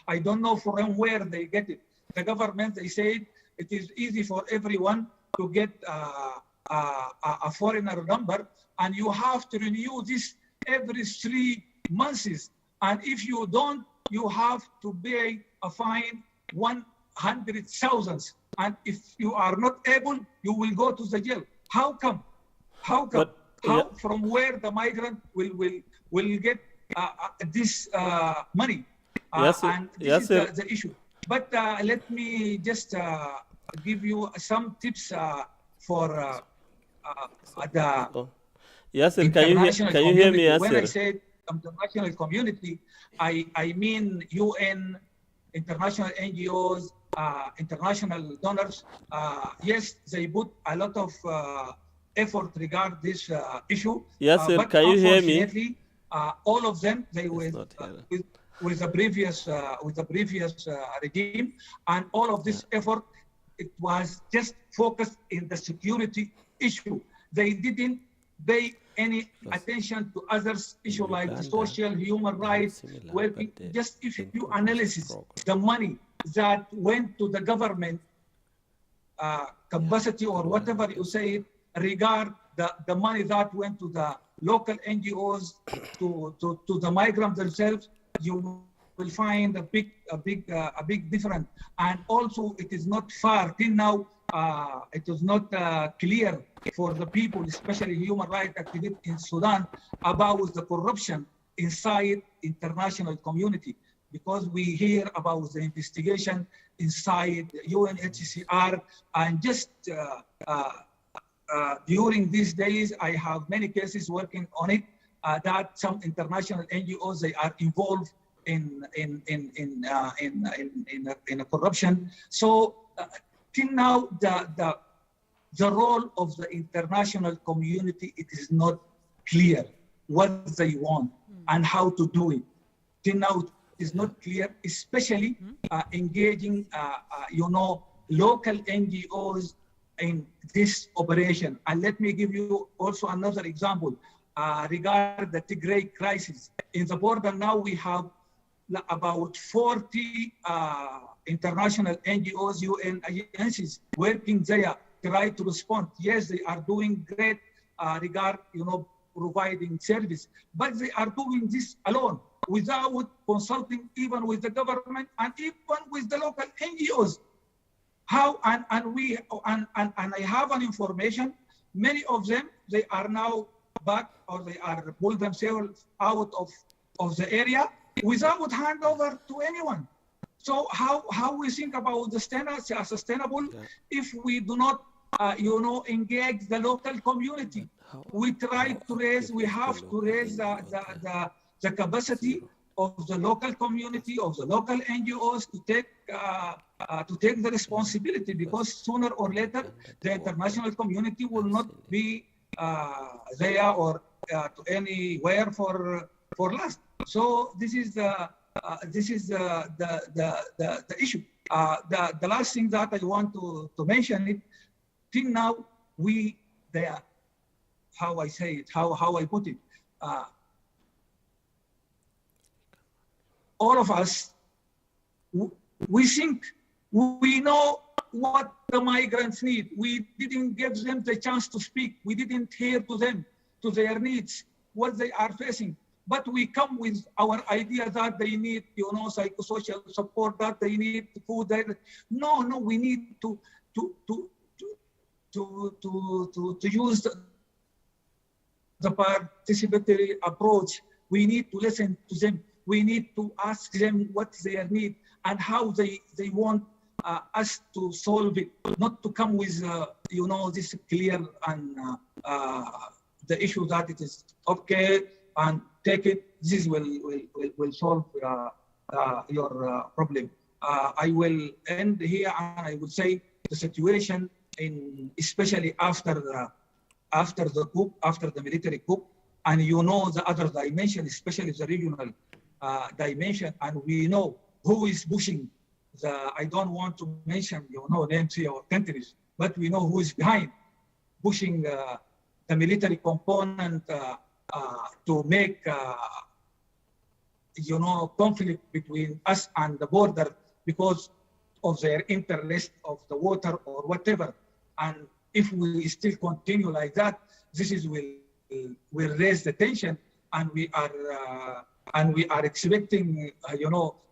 I don't know from where they get it. The government, they say it is easy for everyone to get a foreigner number, and you have to renew this every 3 months. And if you don't, you have to pay a fine 100,000. And if you are not able, you will go to the jail. How come? But, yeah. From where the migrant will get this money? And this is the issue. But let me just give you some tips for the Yasser, international can you hear me, community. When I Yasser? say international community, I mean UN, international NGOs, international donors. Yes, they put a lot of effort regarding this issue. Yasser, but can you hear me? unfortunately, all of them, they were with the previous regime, and all of this effort, it was just focused in the security issue. They didn't pay any attention to others issue like the social human rights, where just if you analysis the money that went to the government capacity or whatever you say, regard the money that went to the local NGOs, to the migrants themselves, you will find a big difference. And also, it is not fair till now. It is not clear for the people, especially human rights activists in Sudan, about the corruption inside international community, because we hear about the investigation inside UNHCR, and just during these days, I have many cases working on it, that some international NGOs, they are involved in a corruption. So till now, the role of the international community, it is not clear what they want and how to do it. Till now, it is not clear, especially engaging, local NGOs in this operation. And let me give you also another example regarding the Tigray crisis. In the border now, we have about 40 international NGOs, UN agencies working there, try to respond. Yes, they are doing great regard, providing service, but they are doing this alone without consulting even with the government and even with the local NGOs. How and I have an information. Many of them, they are now back, or they are pulled themselves out of the area without handover to anyone. So how we think about the sustainable if we do not engage the local community? We try to raise, we have to raise the capacity of the local community, of the local NGOs to take the responsibility, because sooner or later the international community will not be there or to anywhere for last. So this is the issue. The last thing that I want to mention it. Till now, how I say it, how I put it. All of us, we think we know what the migrants need. We didn't give them the chance to speak. We didn't hear to them, to their needs, what they are facing. But we come with our idea that they need, psychosocial support, that they need food. No, we need to use the participatory approach. We need to listen to them. We need to ask them what their need and how they want us to solve it, not to come with, this clear and the issue that it is okay and take it. This will solve your problem. I will end here, and I will say the situation especially after the coup, after the military coup, and the other dimension, especially the regional dimension, and we know who is pushing I don't want to mention, names here or countries, but we know who is behind pushing the military component to make, conflict between us and the border because of their interest of the water or whatever. And if we still continue like that, this will raise the tension, and we are expecting,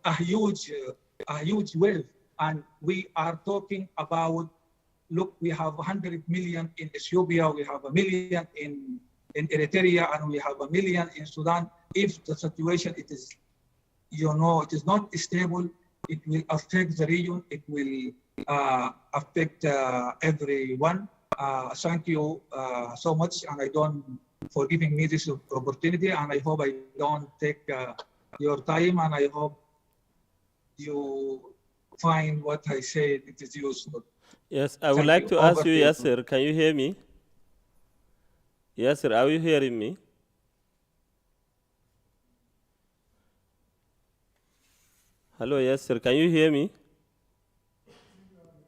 a huge wave. And we are talking about, look, we have 100 million in Ethiopia, we have 1 million in Eritrea, and we have 1 million in Sudan. If the situation it is not stable, it will affect the region. It will affect everyone. Thank you so much, and I don't for giving me this opportunity, and I hope I don't take your time, and I hope you find what I said it is useful. Yes, I would Thank like you. to Over ask you, to you. Yasser, can you hear me? Yasser, are you hearing me? Hello, Yasser, can you hear me?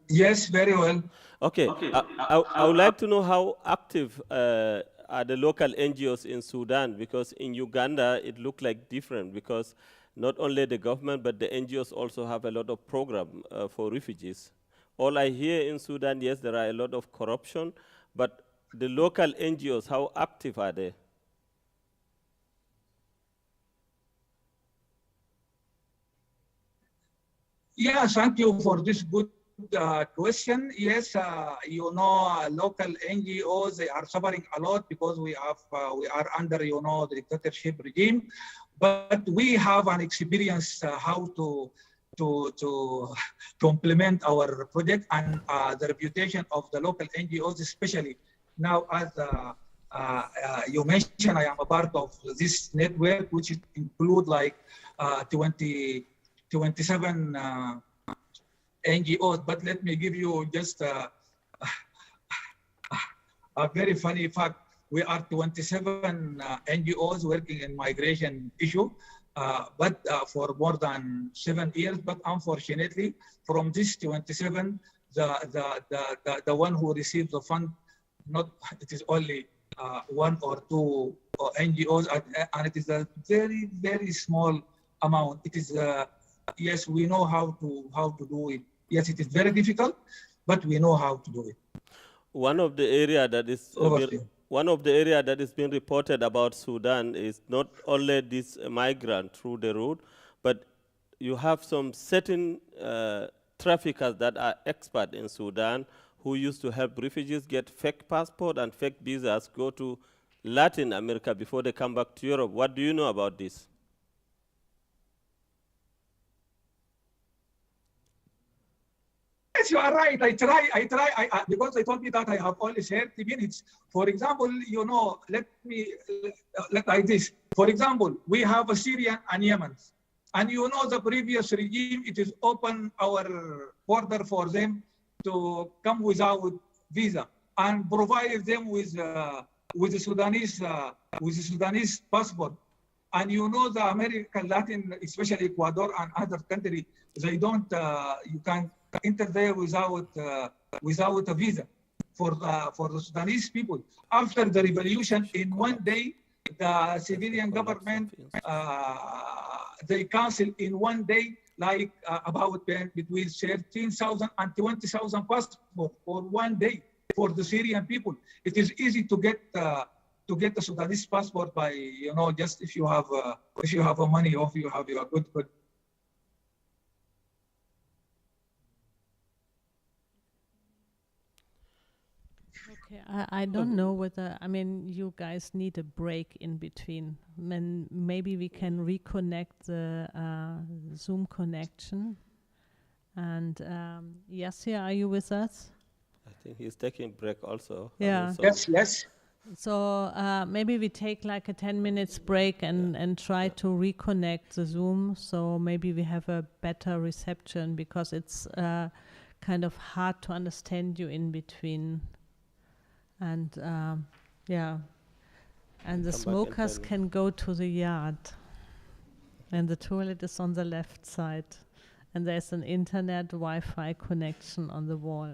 Yes, very well. Okay, I would like to know how active are the local NGOs in Sudan, because in Uganda it looked like different, because not only the government but the NGOs also have a lot of program for refugees. All I hear in Sudan, yes, there are a lot of corruption, but the local NGOs, how active are they? Yeah, thank you for this good question. Yes, local NGOs, they are suffering a lot because we are under the dictatorship regime, but we have an experience how to complement our project, and the reputation of the local NGOs, especially now as you mentioned, I am a part of this network, which include like 27 NGOs. But let me give you just a very funny fact. We are 27 NGOs working in migration issue, but for more than 7 years. But unfortunately, from this 27, the one who receives the fund, not it is only one or two NGOs, and it is a very, very small amount. It is yes, we know how to do it. Yes, it is very difficult, but we know how to do it. One of the area that is Over to you. one of the area that is being reported about Sudan is not only this migrant through the road, but you have some certain traffickers that are expert in Sudan who used to help refugees get fake passport and fake visas, go to Latin America before they come back to Europe. What do you know about this? Yes, you are right. Because I told you that I have only 30 minutes. For example, let me, like this. For example, we have a Syrian and Yemen. And the previous regime, it is open our border for them to come without visa and provide them with the Sudanese passport. And the American Latin, especially Ecuador and other countries, they don't. You can enter there without a visa for the Sudanese people. After the revolution, in one day, the civilian government they cancel in one day like about between 13,000 and 20,000 passports for one day for the Syrian people. It is easy to get the Sudanese passport by just if you have a money or if you have a good. Okay, I don't know whether, I mean, you guys need a break in between. Maybe we can reconnect the Zoom connection. And Yasir, are you with us? I think he's taking break also. Yeah. Yes. So maybe we take like a 10 minutes break and try to reconnect the Zoom. So maybe we have a better reception, because it's kind of hard to understand you in between. And yeah, and the smokers can go to the yard, and the toilet is on the left side, and there's an internet Wi-Fi connection on the wall.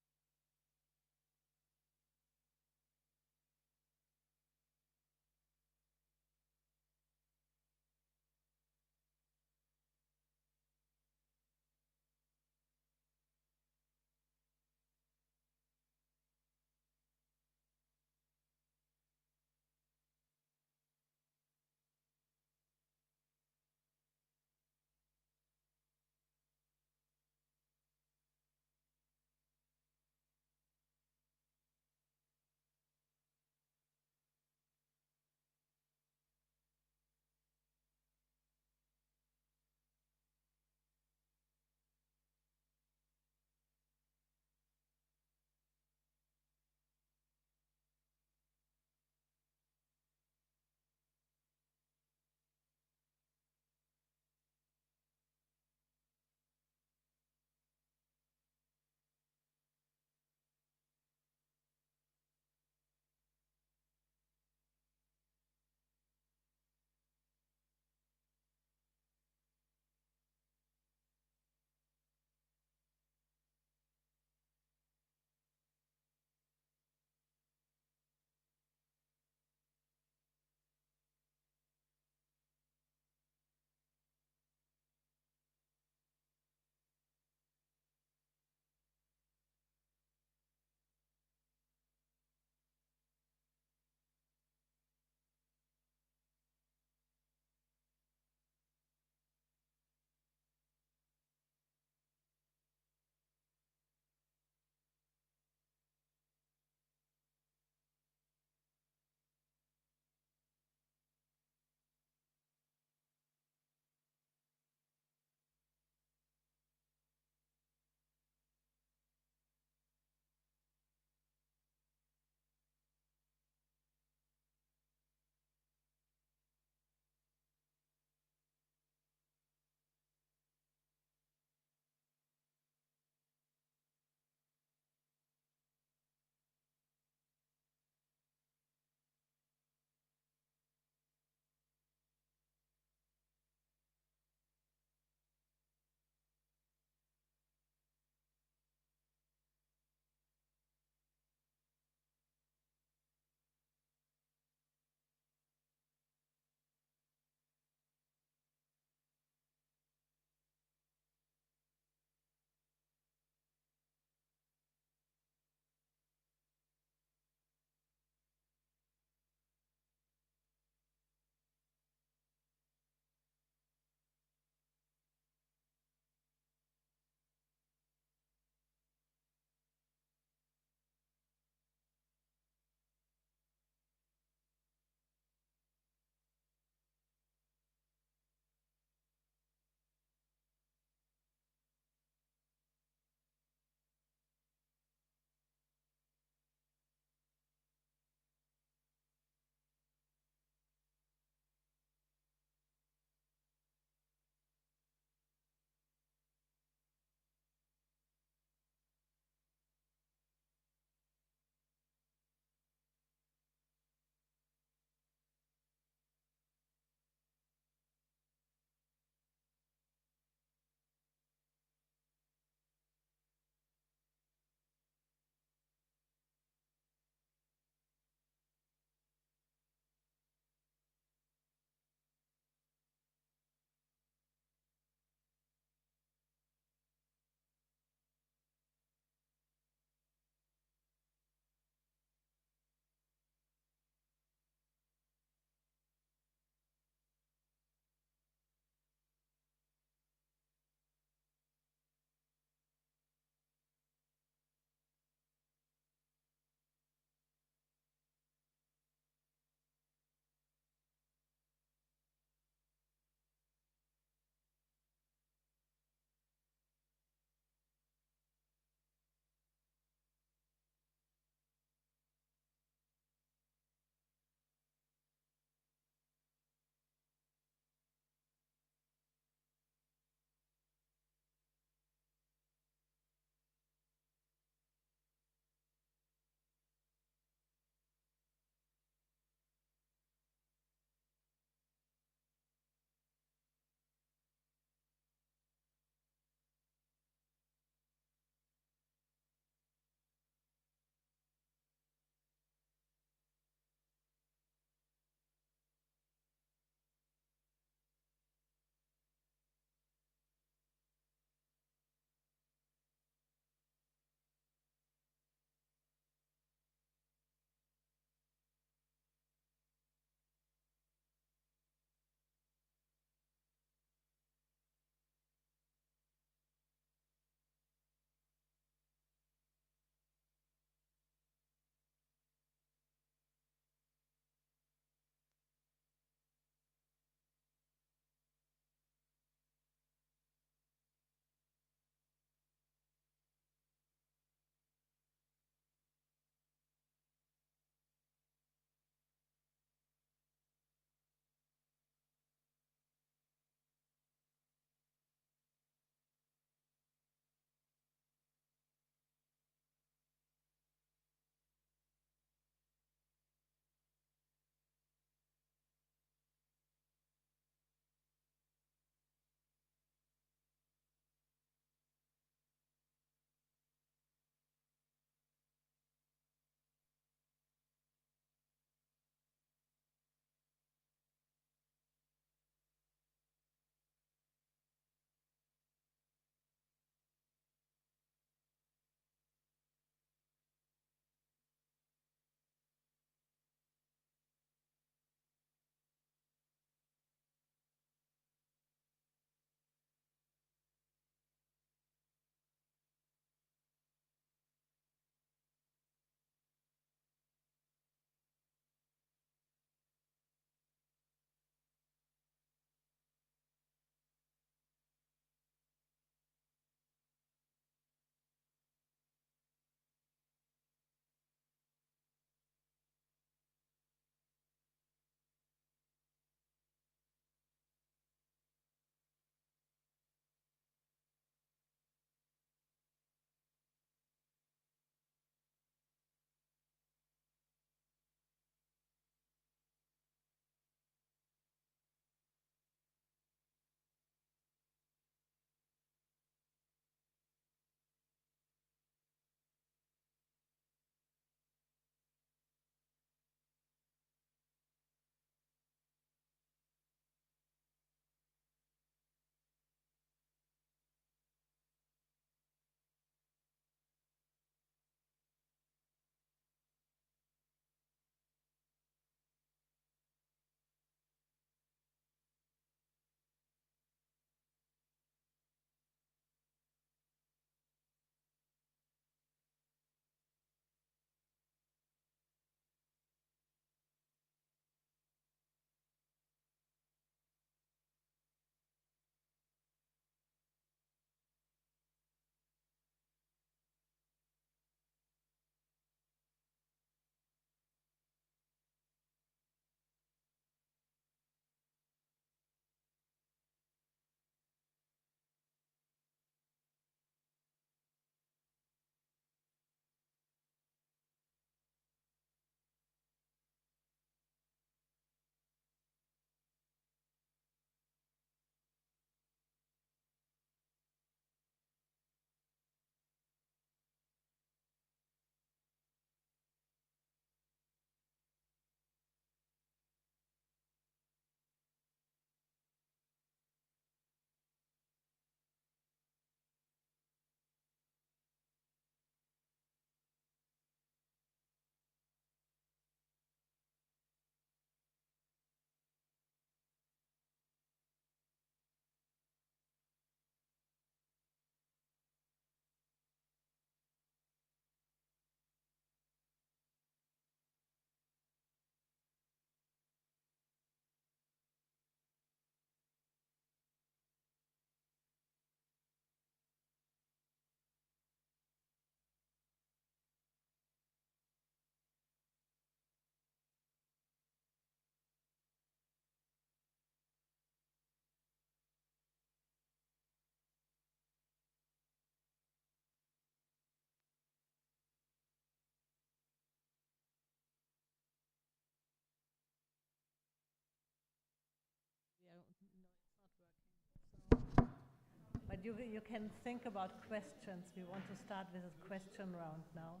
but you can think about questions. We want to start with a question round now.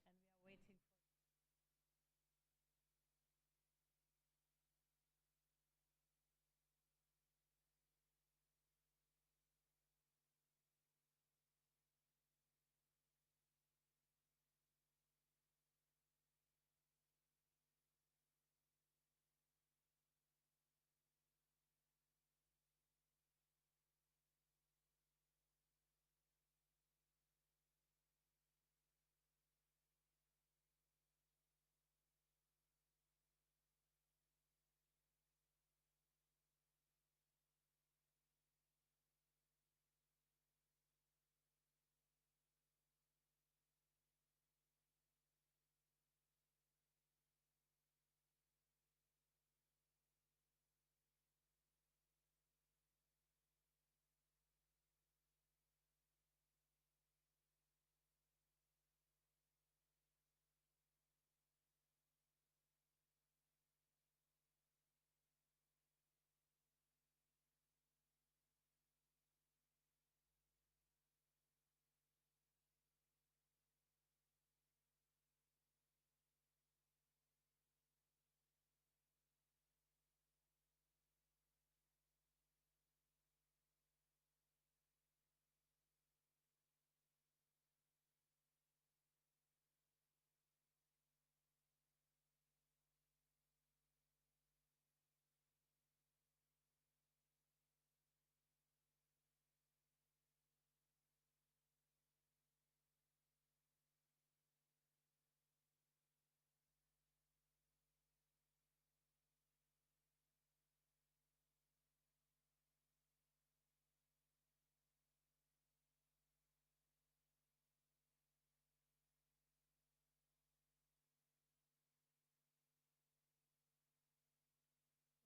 And we are waiting for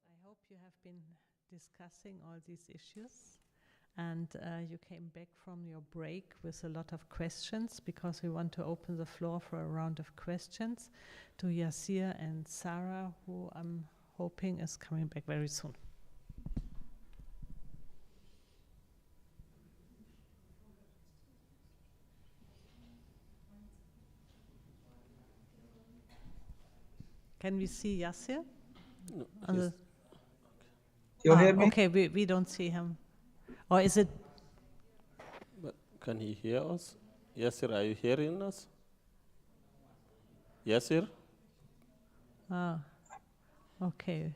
I hope you have been discussing all these issues and you came back from your break with a lot of questions, because we want to open the floor for a round of questions to Yassir and Sarah, who I'm hoping is coming back very soon. Can we see Yassir? No, You hear me? Okay, we don't see him. Or is it? but can he hear us? Yassir, are you hearing us? Yassir? Okay.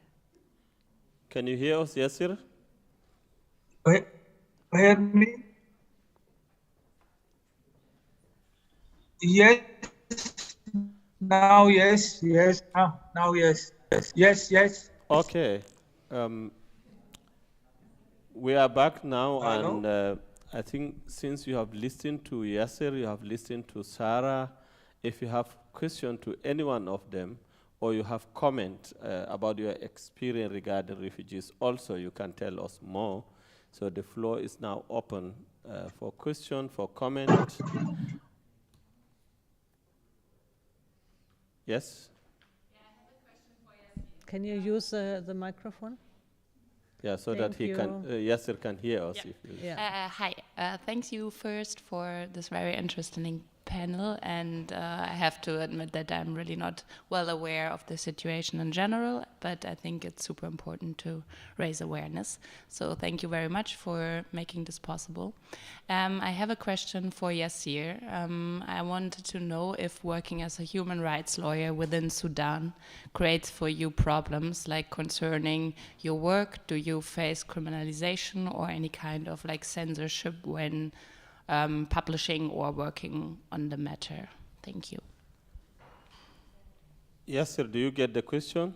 Can you hear us, Yassir? You hear me? Yes. Now, yes, yes. Now, yes. Yes. Okay. We are back now, Hello? and I think since you have listened to Yassir, you have listened to Sarah, if you have question to any one of them, or you have comment about your experience regarding refugees, also you can tell us more. So the floor is now open for question, for comment. Yes? Yeah, I have a question for Yassir. Can you use the microphone? Yeah, so Thank that he you. can, Yassir can hear us. Yeah. If you Yeah. Hi, thanks you first for this very interesting panel, and I have to admit that I'm really not well aware of the situation in general, but I think it's super important to raise awareness. So thank you very much for making this possible. I have a question for Yassir. I wanted to know if working as a human rights lawyer within Sudan creates for you problems like concerning your work. Do you face criminalization or any kind of like censorship when publishing or working on the matter? Thank you. Yassir, do you get the question?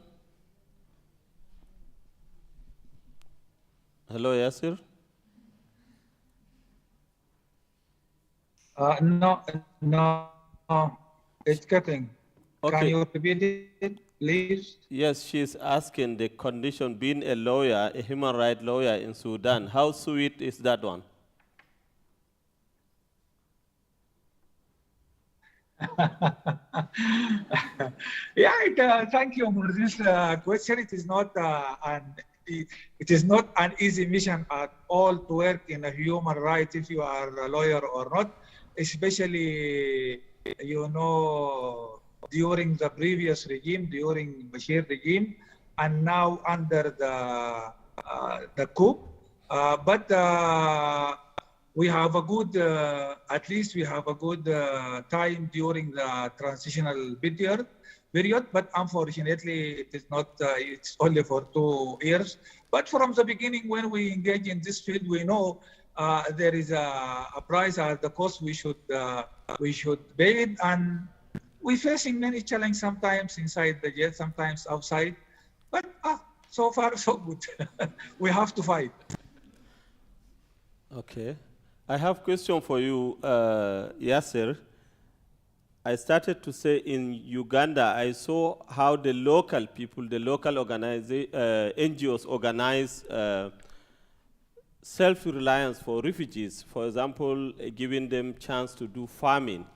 Hello, Yassir? No. It's cutting. Can Okay. you repeat it, please? Yes, she's asking the condition being a lawyer, a human rights lawyer in Sudan. How sweet is that one? Yeah, thank you for this question. It is not an it is not an easy mission at all to work in a human rights if you are a lawyer or not, especially, you know, during the previous regime, during Bashir regime, and now under the coup. But we have a good, at least we have a good time during the transitional period, but unfortunately it is not, it's only for 2 years. But from the beginning, when we engage in this field, we know there is a price at the cost we should pay it, and we're facing many challenges, sometimes inside the jail, sometimes outside, but so far so good. We have to fight. Okay. I have a question for you, Yasser. I started to say in Uganda, I saw how the local people, the local NGOs organize self-reliance for refugees. For example, giving them chance to do farming,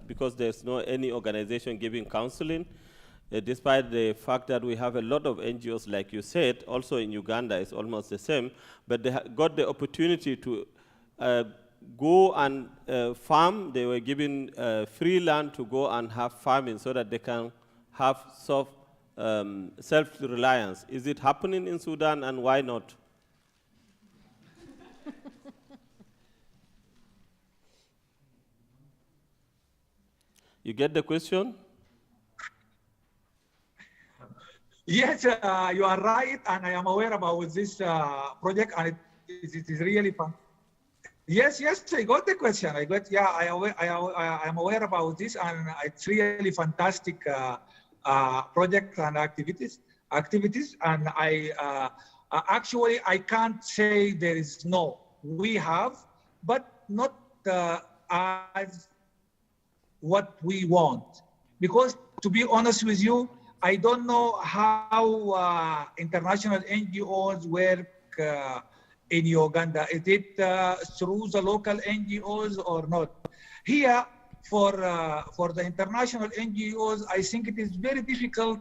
because there's no any organization giving counseling. Despite the fact that we have a lot of NGOs, like you said, also in Uganda, it's almost the same, but they got the opportunity to go and farm. They were given free land to go and have farming so that they can have self-reliance. Is it happening in Sudan, and why not? You get the question? Yes, you are right, and I am aware about this project, and it is really fun. Yes, I got the question. I am aware about this, and it's really fantastic project and activities. And actually I can't say there is no. We have, but not as what we want. Because to be honest with you, I don't know how international NGOs work in Uganda. Is it through the local NGOs or not? Here, for the international NGOs, I think it is very difficult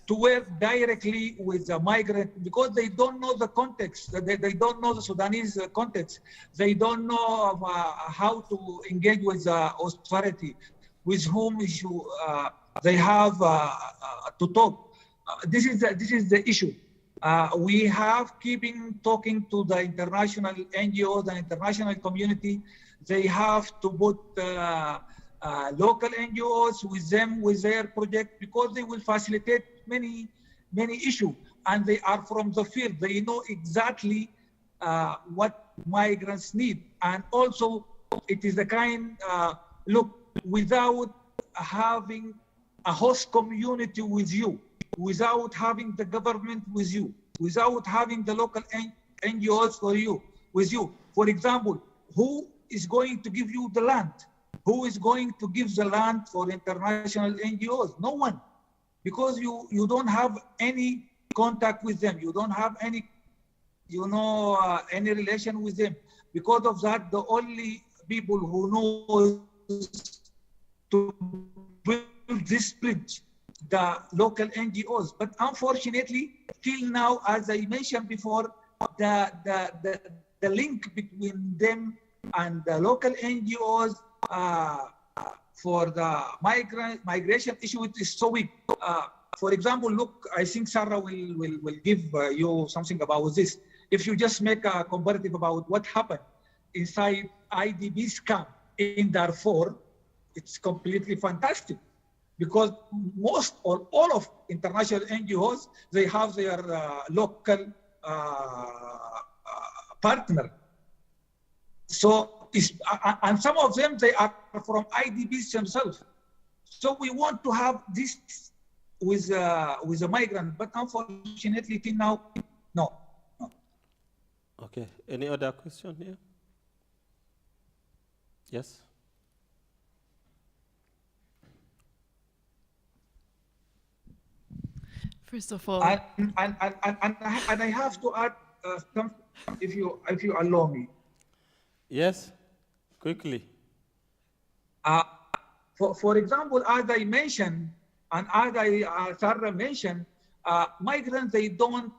to work directly with the migrant because they don't know the context. They don't know the Sudanese context. They don't know how to engage with the authority, with whom they have to talk. This is the issue. We have talking to the international NGOs and international community. They have to put local NGOs with them, with their project, because they will facilitate many issues. And they are from the field. They know exactly what migrants need. And also, it is the kind, look, without having a host community with you, without having the government with you, without having the local NGOs with you. For example, who is going to give you the land? Who is going to give the land for international NGOs? No one, because you don't have any contact with them. You don't have any, any relation with them. Because of that, the only people who know to build this bridge, the local NGOs. But unfortunately, till now, as I mentioned before, the link between them and the local NGOs for the migration issue is so weak. For example, look, I think Sarah will give you something about this. If you just make a comparative about what happened inside IDB's camp in Darfur, it's completely fantastic. Because most or all of international NGOs, they have their local partner. So, and some of them, they are from IDBs themselves. So we want to have this with a migrant, but unfortunately, till now, no. Okay. Any other question here? Yes. First of all, and I have to add something, if you allow me. Yes, quickly. For example, as I mentioned, and as Sarah mentioned, migrants, they don't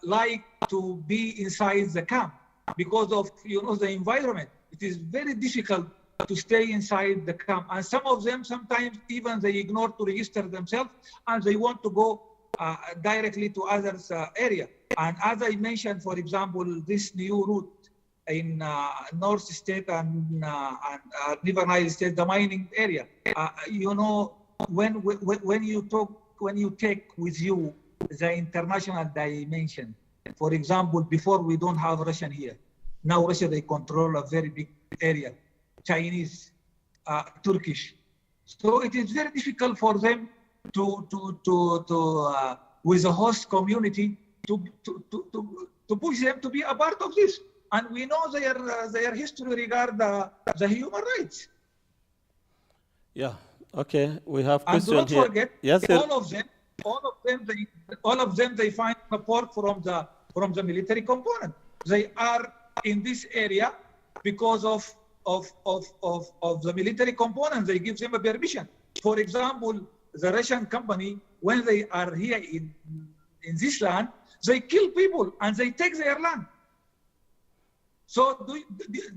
like to be inside the camp because of the environment. It is very difficult to stay inside the camp, and some of them sometimes even they ignore to register themselves, and they want to go directly to others area. And as I mentioned, for example, this new route in North State and River Nile State, the mining area. When you take with you the international dimension, for example, before we don't have Russian here. Now Russia, they control a very big area, Chinese, Turkish. So it is very difficult for them to with the host community to push them to be a part of this. And we know their history regarding the human rights. Yeah. Okay. We have questions here. And don't forget, yes, all of them, they find support from the military component. They are in this area because of the military component. They give them a permission. For example, the Russian company, when they are here in this land, they kill people and they take their land. So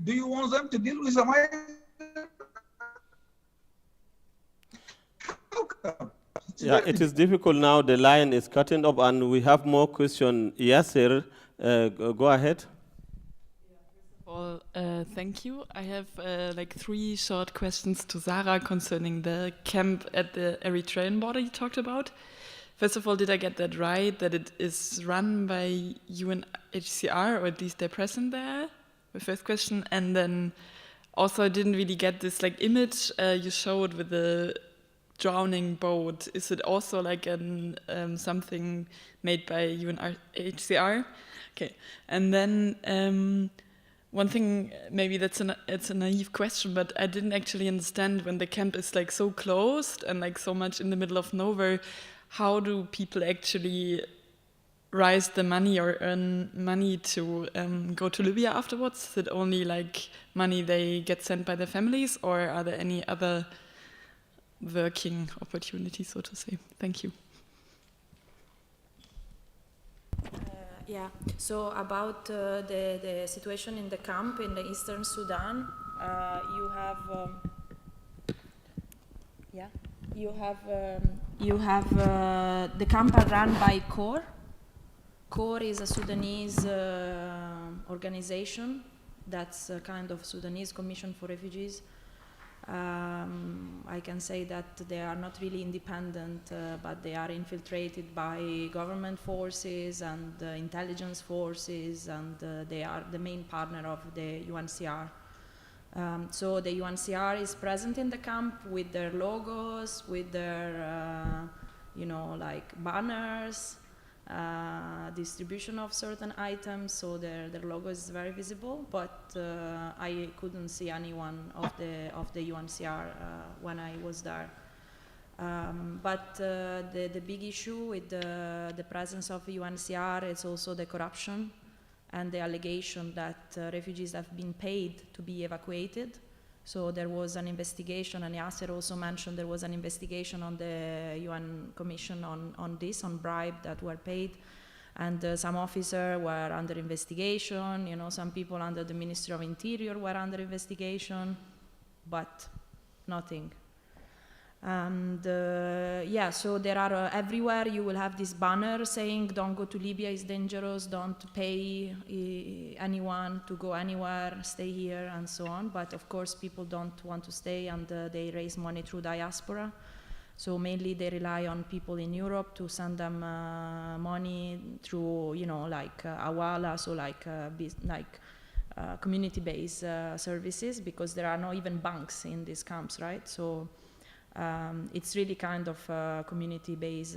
do you want them to deal with the migrants? Yeah, it is difficult now. The line is cutting up, and we have more questions. Yasser, go ahead. Well, thank you. I have like 3 short questions to Sarah concerning the camp at the Eritrean border you talked about. First of all, did I get that right, that it is run by UNHCR, or at least they're present there? My first question. And then also I didn't really get this like image you showed with the drowning boat. Is it also like something made by UNHCR? Okay. And then one thing, maybe it's a naive question, but I didn't actually understand, when the camp is like so closed and like so much in the middle of nowhere, how do people actually raise the money or earn money to go to Libya afterwards? Is it only like money they get sent by their families, or are there any other working opportunities, so to say? Thank you. Yeah, so about the situation in the camp in the eastern Sudan, you have the camp are run by CORE. CORE is a Sudanese organization that's a kind of Sudanese Commission for Refugees. I can say that they are not really independent, but they are infiltrated by government forces and intelligence forces, and they are the main partner of the UNHCR. So the UNHCR is present in the camp with their logos, with their, like banners, distribution of certain items, so their logo is very visible, but I couldn't see anyone of the UNHCR when I was there. But the big issue with the presence of UNHCR is also the corruption and the allegation that refugees have been paid to be evacuated. So there was an investigation, and Yasser also mentioned there was an investigation on the UN Commission on this, on bribes that were paid. And some officers were under investigation, some people under the Ministry of Interior were under investigation, but nothing. And so there are everywhere you will have this banner saying, don't go to Libya, it's dangerous, don't pay anyone to go anywhere, stay here, and so on. But of course, people don't want to stay, and they raise money through diaspora. So mainly they rely on people in Europe to send them money through, like Awala, so like community-based services, because there are no even banks in these camps, right? So it's really kind of a community-based,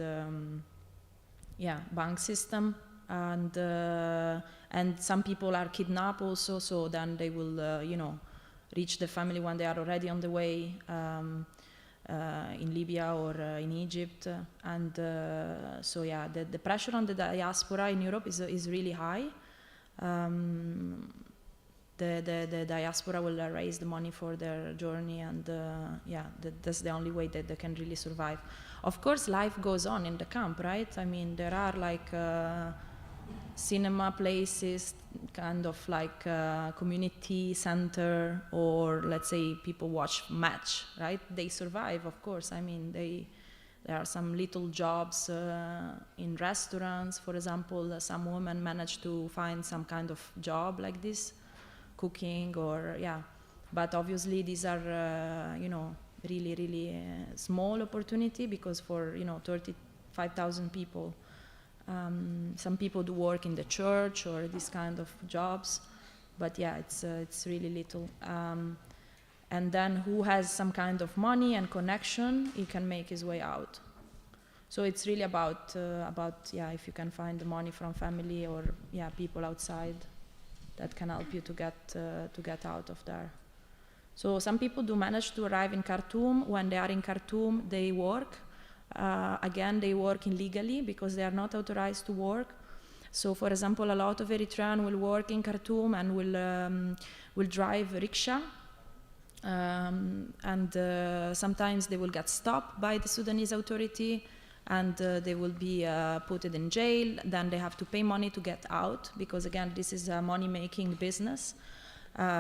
bank system, and some people are kidnapped also. So then they will, reach the family when they are already on the way in Libya or in Egypt, and the pressure on the diaspora in Europe is really high. the diaspora will raise the money for their journey, and that's the only way that they can really survive. Of course, life goes on in the camp, right? I mean, there are like cinema places, kind of like community center, or let's say people watch match, right? They survive, of course. I mean, there are some little jobs in restaurants, for example. Some women manage to find some kind of job like this, cooking, or but obviously these are really, really small opportunity, because for 35,000 people, some people do work in the church or this kind of jobs, but it's really little. And then who has some kind of money and connection, he can make his way out. So it's really about if you can find the money from family or people outside that can help you to get out of there. So some people do manage to arrive in Khartoum. When they are in Khartoum, they work. Again, they work illegally because they are not authorized to work. So, for example, a lot of Eritreans will work in Khartoum and will drive rickshaw. And sometimes they will get stopped by the Sudanese authority, and they will be put in jail. Then they have to pay money to get out, because again, this is a money-making business,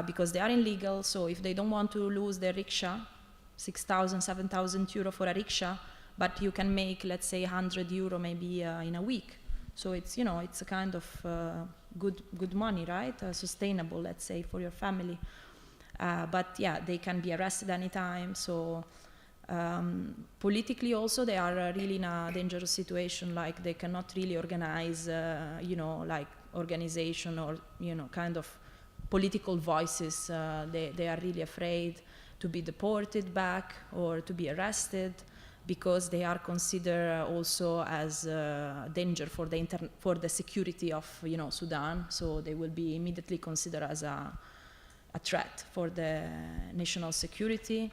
because they are illegal. So if they don't want to lose their rickshaw, 6,000, 7,000 euro for a rickshaw, but you can make, let's say, 100 euro maybe in a week. So it's it's a kind of good money, right? Sustainable, let's say, for your family. But they can be arrested anytime. So politically also, they are really in a dangerous situation. Like they cannot really organize, like organization or kind of political voices. They are really afraid to be deported back or to be arrested, because they are considered also as a danger for the security of Sudan. So they will be immediately considered as a threat for the national security.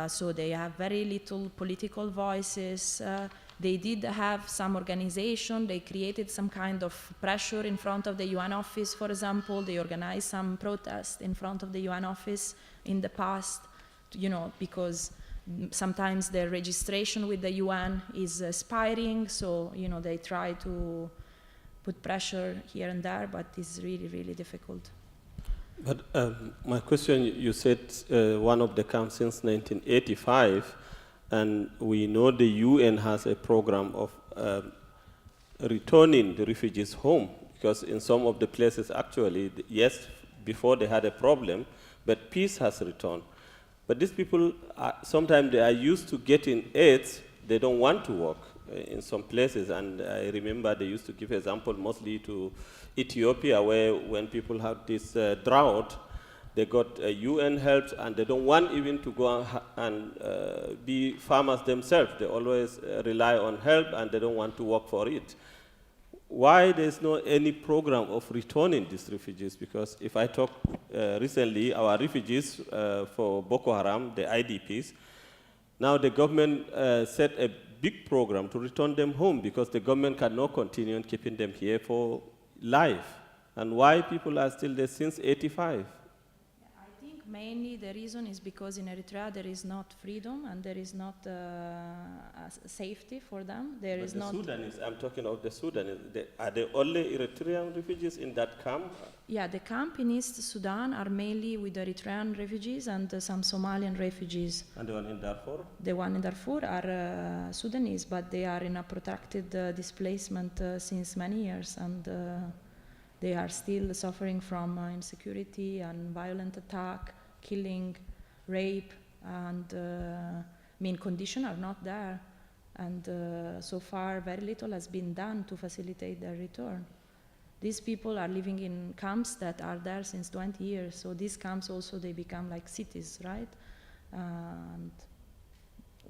So they have very little political voices. They did have some organization. They created some kind of pressure in front of the UN office, for example. They organized some protests in front of the UN office in the past, because sometimes their registration with the UN is expiring. So, they try to put pressure here and there, but it's really, really difficult. But my question, you said one of the camps since 1985, and we know the UN has a program of returning the refugees home, because in some of the places actually, yes, before they had a problem, but peace has returned. But these people, sometimes they are used to getting aid, they don't want to work in some places. And I remember they used to give example mostly to Ethiopia, where when people have this drought, they got UN help, and they don't want even to go and be farmers themselves. They always rely on help, and they don't want to work for it. Why there's no any program of returning these refugees? Because if I talk recently, our refugees for Boko Haram, the IDPs, now the government set a big program to return them home, because the government cannot continue keeping them here for life. And why people are still there since 85? I think mainly the reason is because in Eritrea there is not freedom, and there is not safety for them. There but is the not. Sudanese, I'm talking of the Sudanese. Are they only Eritrean refugees in that camp? Yeah, the camp in East Sudan are mainly with Eritrean refugees and some Somalian refugees. And the one in Darfur? The one in Darfur are Sudanese, but they are in a protracted displacement since many years, and they are still suffering from insecurity and violent attack, killing, rape, and conditions are not there. And so far, very little has been done to facilitate their return. These people are living in camps that are there since 20 years. So these camps also, they become like cities, right?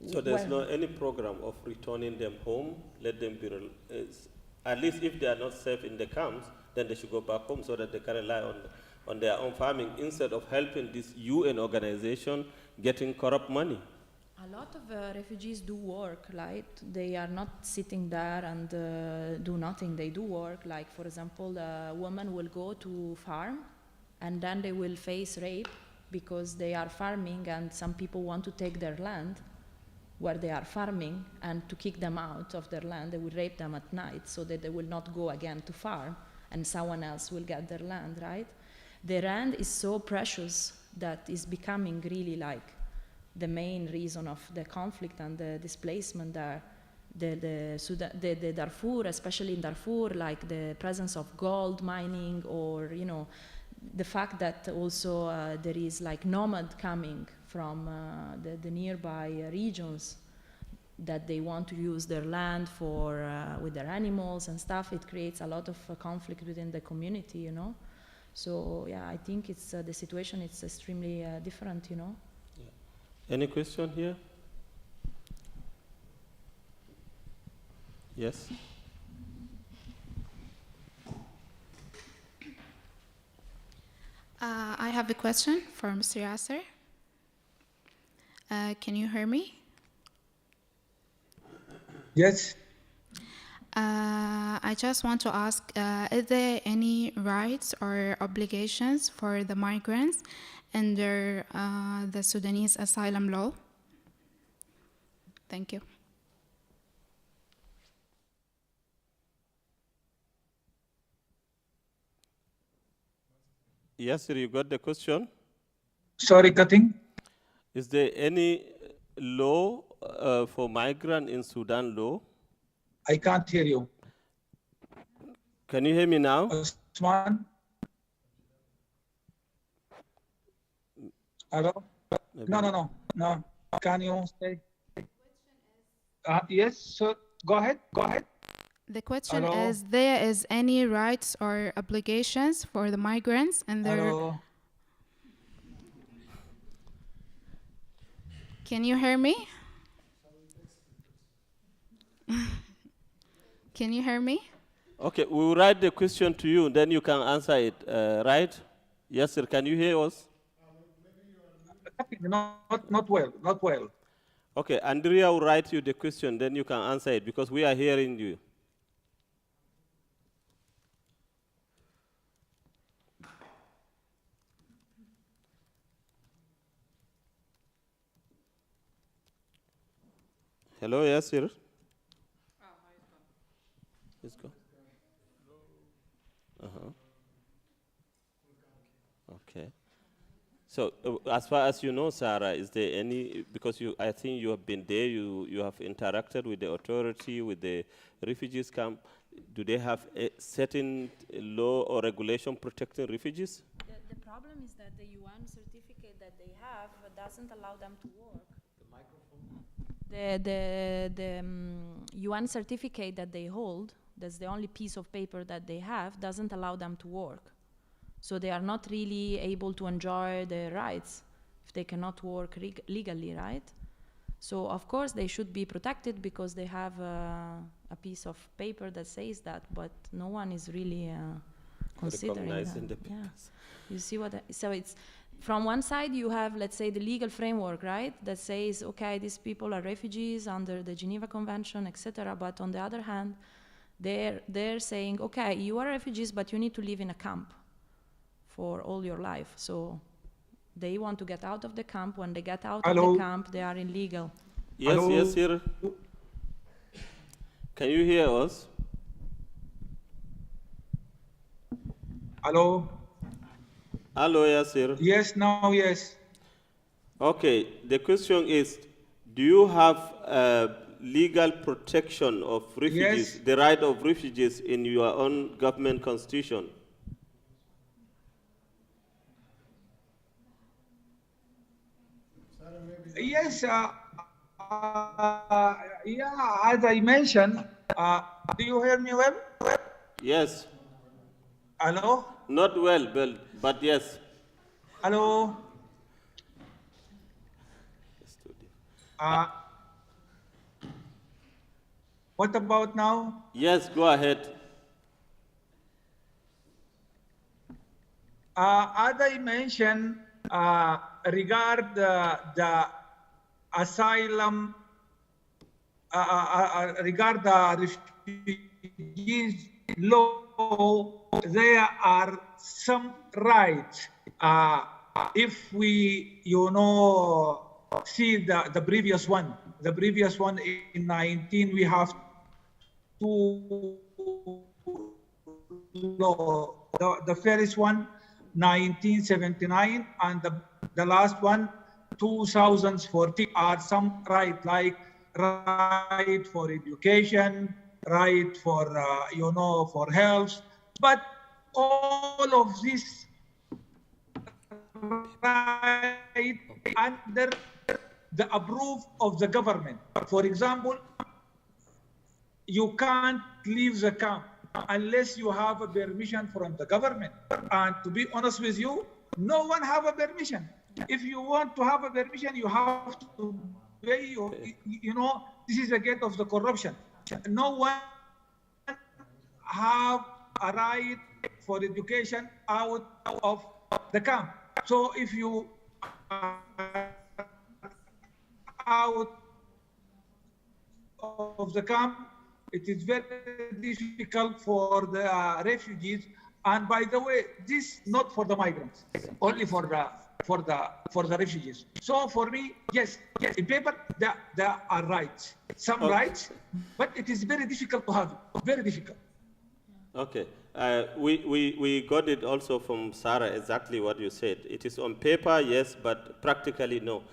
So there's no any program of returning them home, let them be, at least if they are not safe in the camps, then they should go back home so that they can rely on their own farming, instead of helping this UN organization getting corrupt money. A lot of refugees do work, right? They are not sitting there and do nothing. They do work. Like, for example, a woman will go to farm and then they will face rape because they are farming and some people want to take their land where they are farming, and to kick them out of their land, they will rape them at night so that they will not go again to farm and someone else will get their land, right? The land is so precious that is becoming really like the main reason of the conflict and the displacement there. The Darfur, especially in Darfur, like the presence of gold mining, or the fact that also there is like nomad coming from the nearby regions, that they want to use their land for with their animals and stuff. It creates a lot of conflict within the community, So yeah, I think it's the situation is extremely different, Yeah. Any question here? Yes. I have a question for Mr. Yasser. Can you hear me? Yes. I just want to ask, is there any rights or obligations for the migrants under the Sudanese asylum law? Thank you. Yes, sir, you got the question? Sorry, cutting. Is there any law for migrant in Sudan law? I can't hear you. Can you hear me now? Osman? Hello? Maybe. No. Can you say? Yes, so go ahead. The question Hello? is, there is any rights or obligations for the migrants and their... Hello? Can you hear me? Can you hear me? Okay, we will write the question to you, then you can answer it, right? Yes, sir, can you hear us? Not well. Okay, Andrea will write you the question, then you can answer it, because we are hearing you. Hello, yes, sir. It's gone. Okay. So, as far as you know, Sarah, is there any, because I think you have been there, you have interacted with the authority, with the refugees camp, do they have a certain law or regulation protecting refugees? The problem is that the UN certificate that they have doesn't allow them to work. The UN certificate that they hold, that's the only piece of paper that they have, doesn't allow them to work. So they are not really able to enjoy their rights if they cannot work legally, right? So of course they should be protected because they have a piece of paper that says that, but no one is really considering recognizing that. the papers. You see what? So it's from one side you have, let's say, the legal framework, right? That says, okay, these people are refugees under the Geneva Convention, etc. But on the other hand, they're saying, okay, you are refugees, but you need to live in a camp for all your life. So they want to get out of the camp. When they get out of the camp, they are illegal. Yes, Hello? yes, sir. Can you hear us? Hello? Hello, yes, sir. Yes, now, yes. Okay, the question is, do you have legal protection of refugees, Yes. the right of refugees in your own government constitution? Yes, yeah, as I mentioned, do you hear me well? Yes. Hello? Not well, but yes. Hello? What about now? Yes, go ahead. As I mentioned, regard the asylum, regard the refugees law, there are some rights If we, see the previous one, in 19, we have two law. The first one, 1979, and the last one, 2014, are some right, like right for education, right for, for health, but all of this right under the approval of the government. For example, you can't leave the camp unless you have a permission from the government. And to be honest with you, no one have a permission. If you want to have a permission, you have to pay. This is the gate of the corruption. No one have a right for education out of the camp. So if you are out of the camp, it is very difficult for the refugees. And by the way, this not for the migrants, only for the refugees. So for me, yes, in paper there are rights, some rights, but it is very difficult to have it. Very difficult. Okay. We got it also from Sahara, exactly what you said. It is on paper, yes, but practically no.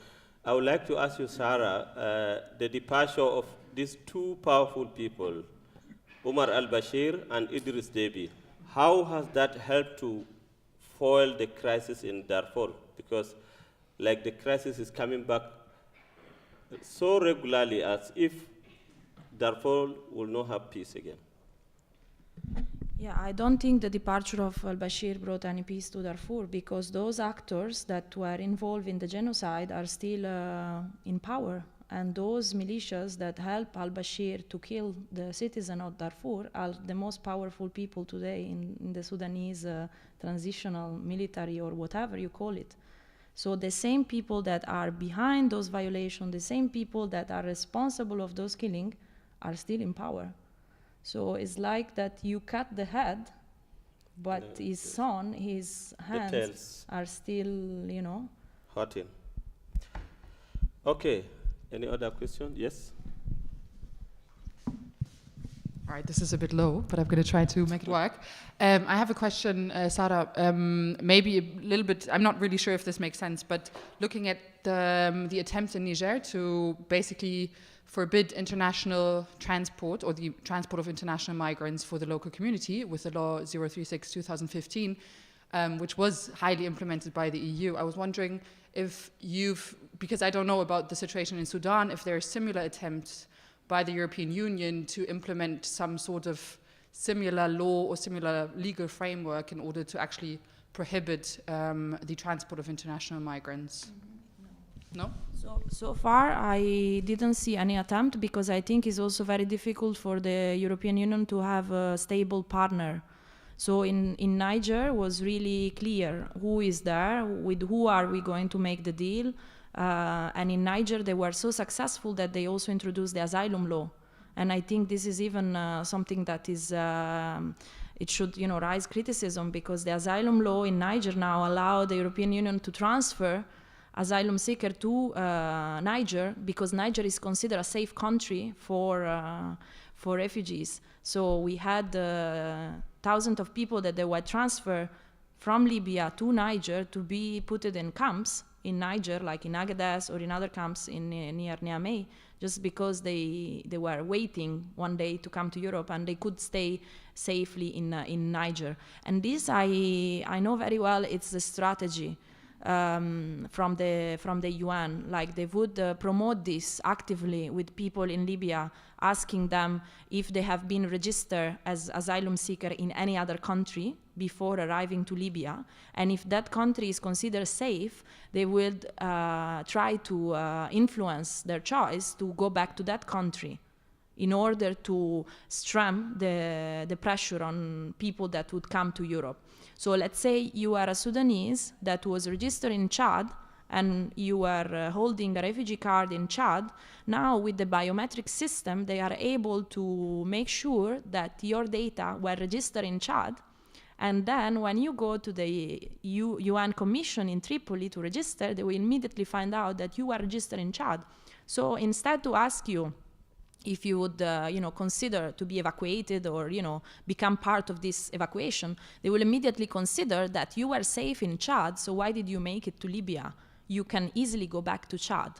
I would like to ask you, Sahara, the departure of these two powerful people, Omar El-Bashir and Idris Deby, how has that helped to foil the crisis in Darfur? Because like the crisis is coming back so regularly as if Darfur will not have peace again. Yeah, I don't think the departure of al-Bashir brought any peace to Darfur, because those actors that were involved in the genocide are still in power. And those militias that help al-Bashir to kill the citizen of Darfur are the most powerful people today in the Sudanese transitional military, or whatever you call it. So the same people that are behind those violations, the same people that are responsible of those killings, are still in power. So it's like that you cut the head, but his son, his hands are still, hurting. Okay. Any other question? Yes? All right, this is a bit low, but I'm going to try to make it work. I have a question, Sarah, maybe a little bit, I'm not really sure if this makes sense, but looking at the attempt in Niger to basically forbid international transport, or the transport of international migrants for the local community with the law 036/2015, which was highly implemented by the EU. I was wondering if because I don't know about the situation in Sudan, if there are similar attempts by the European Union to implement some sort of similar law or similar legal framework in order to actually prohibit the transport of international migrants. No? So far, I didn't see any attempt, because I think it's also very difficult for the European Union to have a stable partner. So in Niger was really clear who is there, with who are we going to make the deal. And in Niger, they were so successful that they also introduced the Asylum Law. And I think this is even something that is, it should raise criticism, because the Asylum Law in Niger now allow the European Union to transfer asylum seeker to Niger, because Niger is considered a safe country for refugees. So we had thousands of people that they were transferred from Libya to Niger to be put in camps in Niger, like in Agadez or in other camps near Niamey, just because they were waiting one day to come to Europe, and they could stay safely in Niger. And this I know very well. It's the strategy from the UN. Like they would promote this actively with people in Libya, asking them if they have been registered as asylum seeker in any other country before arriving to Libya, and if that country is considered safe, they would try to influence their choice to go back to that country in order to stram the pressure on people that would come to Europe. So let's say you are a Sudanese that was registered in Chad, and you are holding a refugee card in Chad. Now with the biometric system, they are able to make sure that your data were registered in Chad, And then when you go to the UN Commission in Tripoli to register, they will immediately find out that you are registered in Chad. So instead to ask you if you would consider to be evacuated or become part of this evacuation, they will immediately consider that you were safe in Chad, so why did you make it to Libya? You can easily go back to Chad.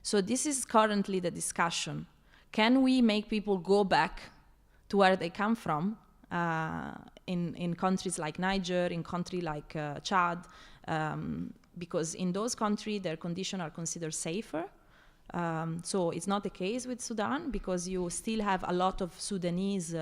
So this is currently the discussion. Can we make people go back to where they come from in countries like Niger, in countries like Chad, because in those countries their conditions are considered safer. So it's not the case with Sudan, because you still have a lot of Sudanese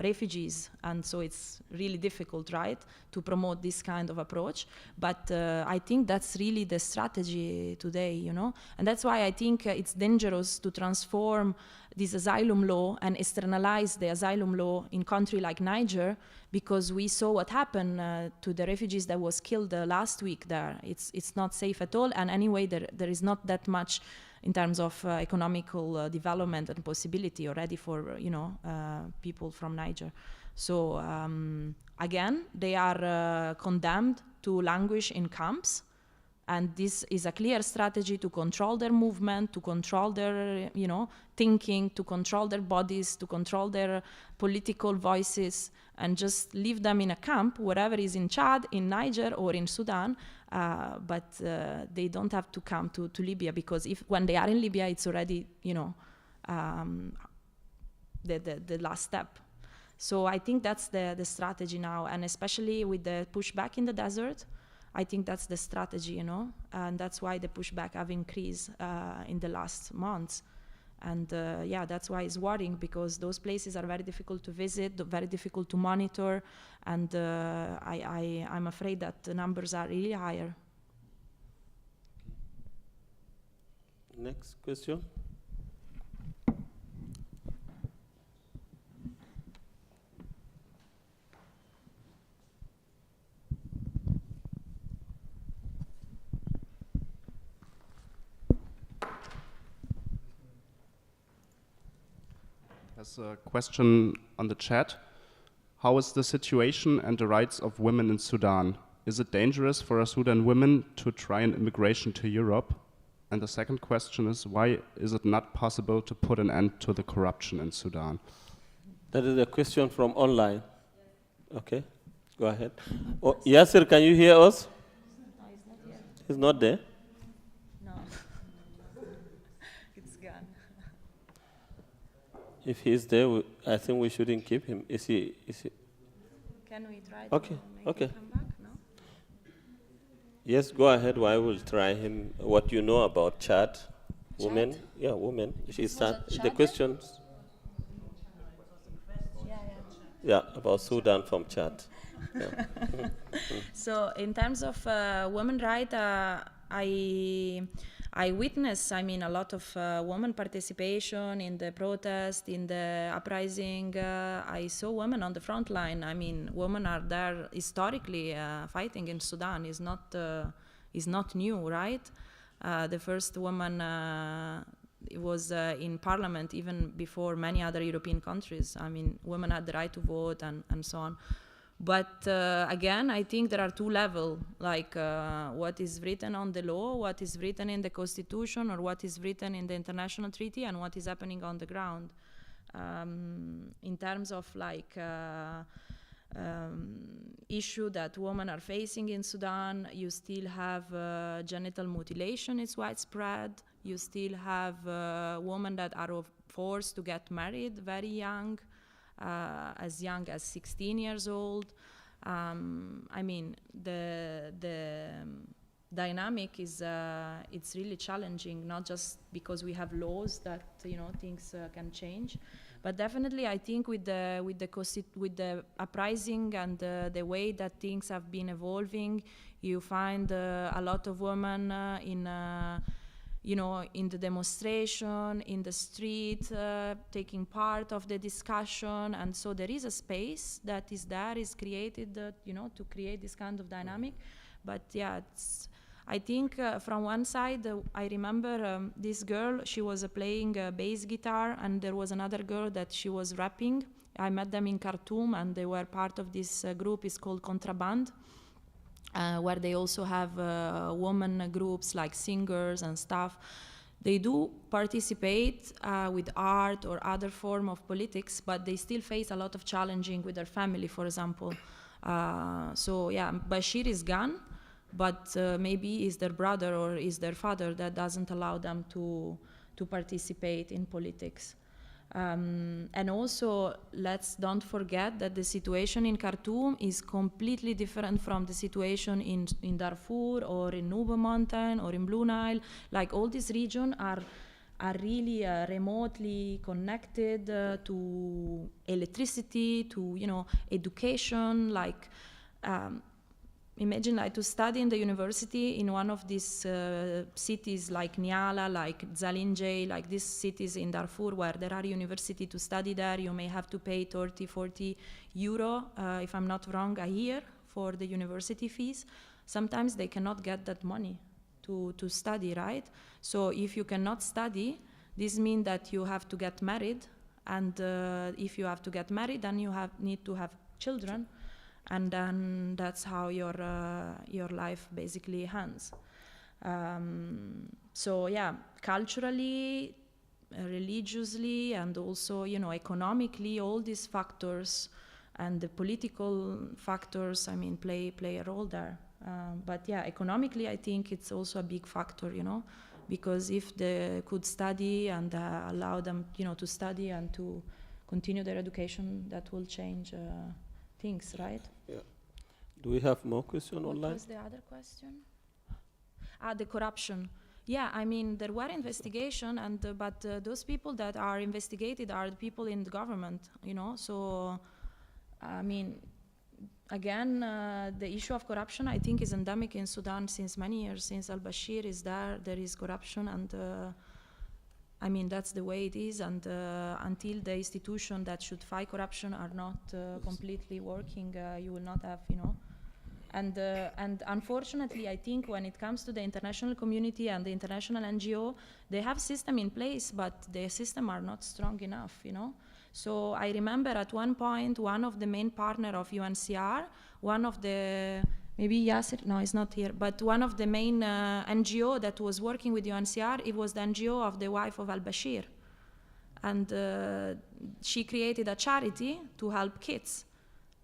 refugees, and so it's really difficult, right, to promote this kind of approach. But I think that's really the strategy today, and that's why I think it's dangerous to transform this asylum law and externalize the asylum law in country like Niger, because we saw what happened to the refugees that was killed last week there. It's not safe at all, and anyway there is not that much in terms of economical development and possibility already for people from Niger. So again, they are condemned to languish in camps, and this is a clear strategy to control their movement, to control their thinking, to control their bodies, to control their political voices, and just leave them in a camp, wherever is in Chad, in Niger, or in Sudan. But they don't have to come to Libya, because when they are in Libya, it's already the last step. So I think that's the strategy now, and especially with the pushback in the desert, I think that's the strategy, and that's why the pushback have increased in the last months. And that's why it's worrying, because those places are very difficult to visit, very difficult to monitor, and I'm afraid that the numbers are really higher. Next question. There's a question on the chat. How is the situation and the rights of women in Sudan? Is it dangerous for Sudan women to try an immigration to Europe? And the second question is, why is it not possible to put an end to the corruption in Sudan? That is a question from online. Okay, go ahead. Oh, Yasser, can you hear us? No, he's not here. He's not there? No. It's gone. If he's there, I think we shouldn't keep him. Is he? Can we try okay. to make him come back? No? Yes, go ahead. I will try him. What you know about Chad? Women? Yeah, women. She start the questions. Yeah, about Sudan from Chad. Yeah. So in terms of women rights, I witnessed, a lot of women participation in the protest, in the uprising. I saw women on the front line. Women are there historically fighting in Sudan. Is not new, right? The first woman was in parliament even before many other European countries. Women had the right to vote and so on. But again, I think there are two levels, like what is written on the law, what is written in the constitution, or what is written in the international treaty, and what is happening on the ground. In terms of issue that women are facing in Sudan, you still have genital mutilation is widespread. You still have women that are forced to get married very young. As young as 16 years old. The dynamic is it's really challenging, not just because we have laws that things can change, but definitely I think with the uprising and the way that things have been evolving, you find a lot of women in the demonstration, in the street, taking part of the discussion, and so there is a space that is created, to create this kind of dynamic. But yeah, I think from one side, I remember this girl, she was playing bass guitar, and there was another girl that she was rapping I met them in Khartoum, and they were part of this group. It's called Contraband, where they also have women groups like singers and stuff. They do participate with art or other form of politics, but they still face a lot of challenging with their family, for example. So yeah, Bashir is gone, but maybe is their brother or is their father that doesn't allow them to participate in politics. And also, let's don't forget that the situation in Khartoum is completely different from the situation in Darfur or in Nuba Mountain or in Blue Nile. Like all these regions are really remotely connected to electricity, to education. Like imagine like to study in the university in one of these cities like Niala, like Zalinje, like these cities in Darfur where there are university to study there. You may have to pay 30, 40 euro, if I'm not wrong, a year for the university fees. Sometimes they cannot get that money to study, right? So if you cannot study, this means that you have to get married. And if you have to get married, then you need to have children. And then that's how your life basically ends. So yeah, culturally, religiously, and also economically, all these factors and the political factors, I mean, play a role there. But yeah, economically, I think it's also a big factor, because if they could study and allow them, to study and to continue their education, that will change things, right? Yeah. Do we have more questions online? What was the other question? The corruption. Yeah, I mean, there were investigations, but those people that are investigated are the people in the government, So, I mean, again, the issue of corruption, I think, is endemic in Sudan since many years. Since El-Bashir is there is corruption, and I mean, that's the way it is, and until the institutions that should fight corruption are not completely working, you will not have, And unfortunately, I think when it comes to the international community and the international NGO, they have system in place, but the system are not strong enough, So I remember at one point, one of the main partner of UNHCR, one of the maybe Yasser, no, he's not here, but one of the main NGO that was working with UNHCR, it was the NGO of the wife of El-Bashir. And she created a charity to help kids.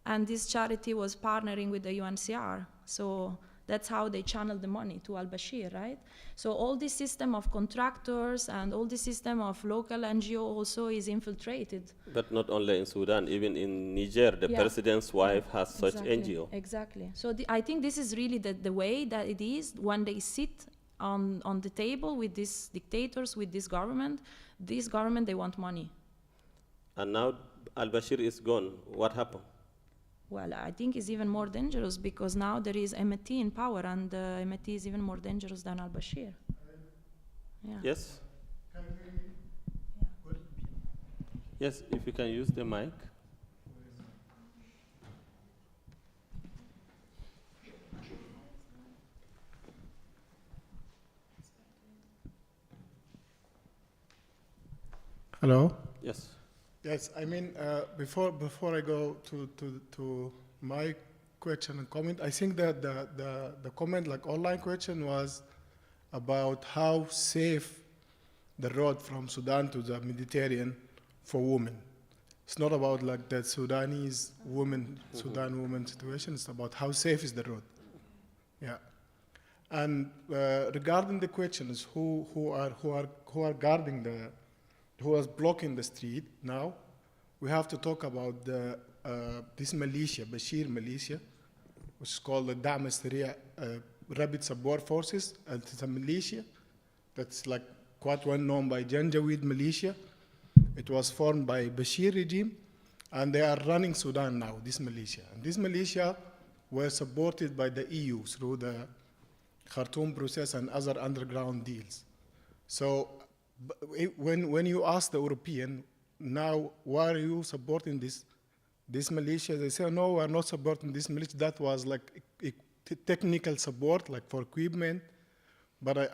And this charity was partnering with the UNHCR. So that's how they channeled the money to El-Bashir, right? So all this system of contractors and all this system of local NGO also is infiltrated. But not only in Sudan, even in Niger, the president's wife has such NGO. Exactly. So I think this is really the way that it is when they sit on the table with these dictators, with this government, they want money. And now El-Bashir is gone. What happened? Well, I think it's even more dangerous because now there is Hemeti in power, and Hemeti is even more dangerous than El-Bashir. Yeah. Yes? Yes, if you can use the mic. Hello? Yes. Yes, I mean, before I go to my question and comment, I think that the comment, like online question, was about how safe the road from Sudan to the Mediterranean for women. It's not about like the Sudanese women, Sudan women situation. It's about how safe is the road. Yeah. And regarding the questions, who are guarding who was blocking the street now, we have to talk about this militia, Bashir militia, which is called the Da'am al-Sari'a Rapid Support Forces. And it's a militia that's like quite well known by Janjaweed militia. It was formed by Bashir regime, and they are running Sudan now, this militia. And this militia were supported by the EU through the Khartoum process and other underground deals. So when you ask the European, now why are you supporting this militia? They say, no, we're not supporting this militia. That was like a technical support, like for equipment. But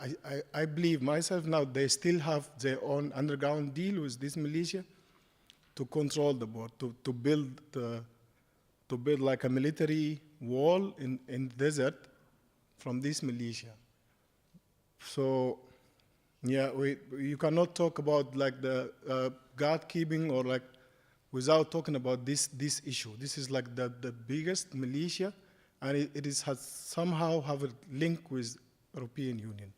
I believe myself now they still have their own underground deal with this militia to control the border, to build like a military wall in the desert from this militia. So, yeah, you cannot talk about like the guard-keeping or like without talking about this issue. This is like the biggest militia, and it has somehow have a link with European Union.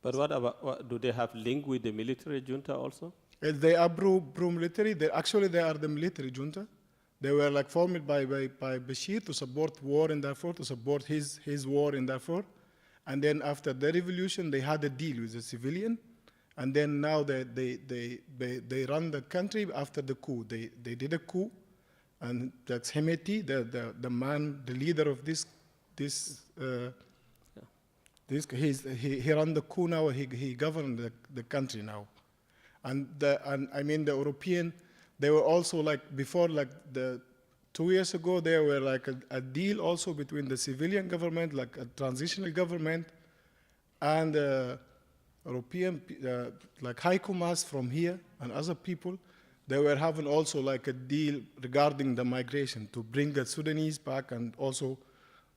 But what about, do they have link with the military junta also? They are pro-military. They are the military junta. They were like formed by Bashir to support war in Darfur, to support his war in Darfur. And then after the revolution, they had a deal with the civilian. And then now they run the country after the coup. They did a coup. And that's Hemeti, the man, the leader of he ran the coup now. He governed the country now. And I mean the European, they were also like before, like 2 years ago, there were like a deal also between the civilian government, like a transitional government, and European, like high commas from here and other people. They were having also like a deal regarding the migration to bring the Sudanese back and also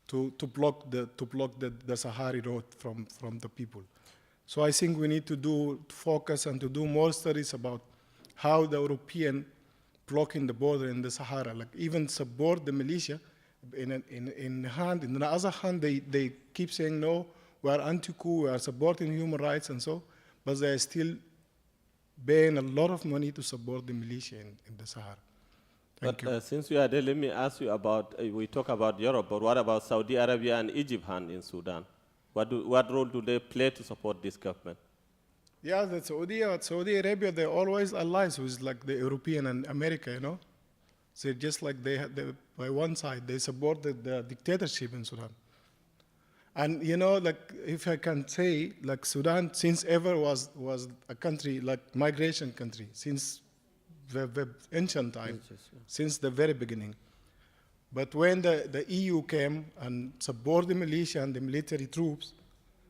to block the Sahara road from the people. So I think we need to focus and to do more studies about how the European blocking the border in the Sahara, like even support the militia. In the other hand, they keep saying no, we are anti-coup, we are supporting human rights and so, but they are still paying a lot of money to support the militia in the Sahara. Thank you. Since you are there, let me ask you about, we talk about Europe, but what about Saudi Arabia and Egypt hand in Sudan? What role do they play to support this government? Yeah, Saudi Arabia, they're always allies with like the European and America, you know? So just like they by one side, they support the dictatorship in Sudan. And you know, like if I can say, like Sudan since ever was a country, like migration country, since the ancient time, since the very beginning. But when the EU came and supported the militia and the military troops,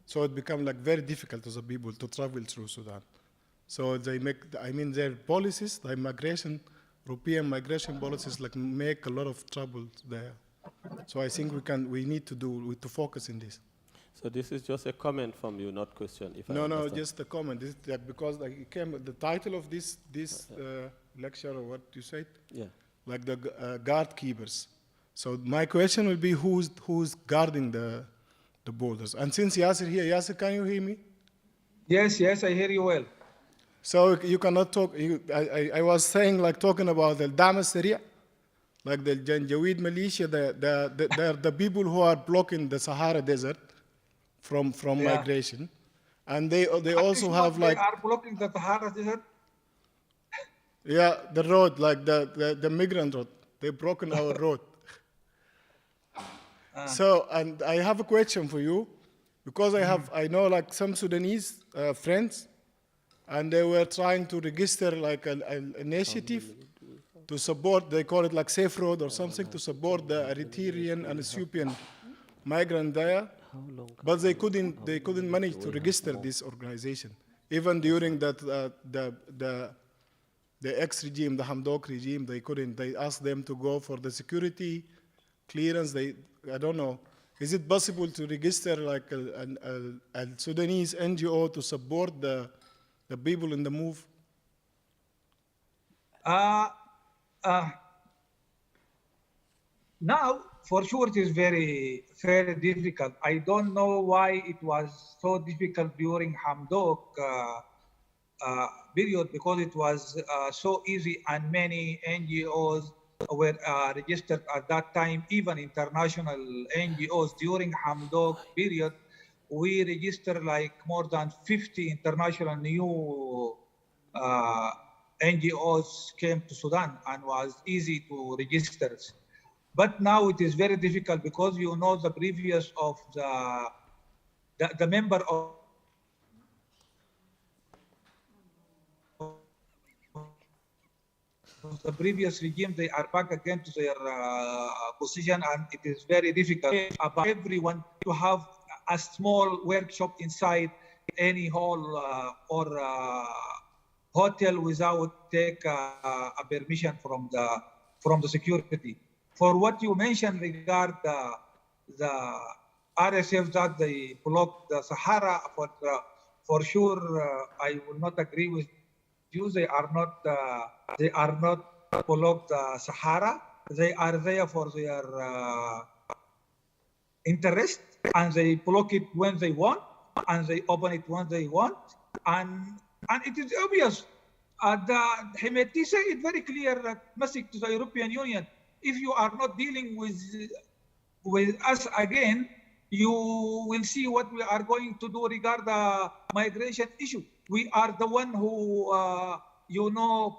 so it became like very difficult to the people to travel through Sudan. So they make, their policies, the European migration policies, like make a lot of trouble there. So I think we need to focus in this. So this is just a comment from you, not question. If No, just a comment. This, because like it came, the title of this lecture, or what you said, yeah, like the Gatekeepers. So my question will be who's guarding the borders? And since Yasser here, Yasser, can you hear me? Yes, I hear you well. So you cannot talk. I was saying, like talking about the Dama Syria, like the Janjaweed militia, the people who are blocking the Sahara Desert from migration, and they also have like they are blocking the Sahara Desert. Yeah, the road, like the migrant road. They've broken our road. So, and I have a question for you, because I know like some Sudanese friends, and they were trying to register like an initiative to support, they call it like Safe Road or something, to support the Eritrean and Ethiopian migrant there, but they couldn't manage to register this organization. Even during the ex-regime, the Hamdok regime, they asked them to go for the security clearance. I don't know. Is it possible to register like a Sudanese NGO to support the people in the move? Now, for sure, it is very, very difficult. I don't know why it was so difficult during Hamdok period, because it was so easy and many NGOs were registered at that time, even international NGOs. During Hamdok period, we registered like more than 50 international new NGOs came to Sudan, and was easy to register. But now it is very difficult, because you know the previous of the member of the previous regime, they are back again to their position, and it is very difficult about everyone to have a small workshop inside any hall or hotel without take a permission from the security. For what you mentioned regard the RSF that they blocked the Sahara, for sure I will not agree with you. They are not blocked the Sahara. They are there for their interest, and they block it when they want, and they open it when they want, and it is obvious. Hemeti said it very clear message to the European Union. If you are not dealing with us again, you will see what we are going to do regarding the migration issue. We are the one who,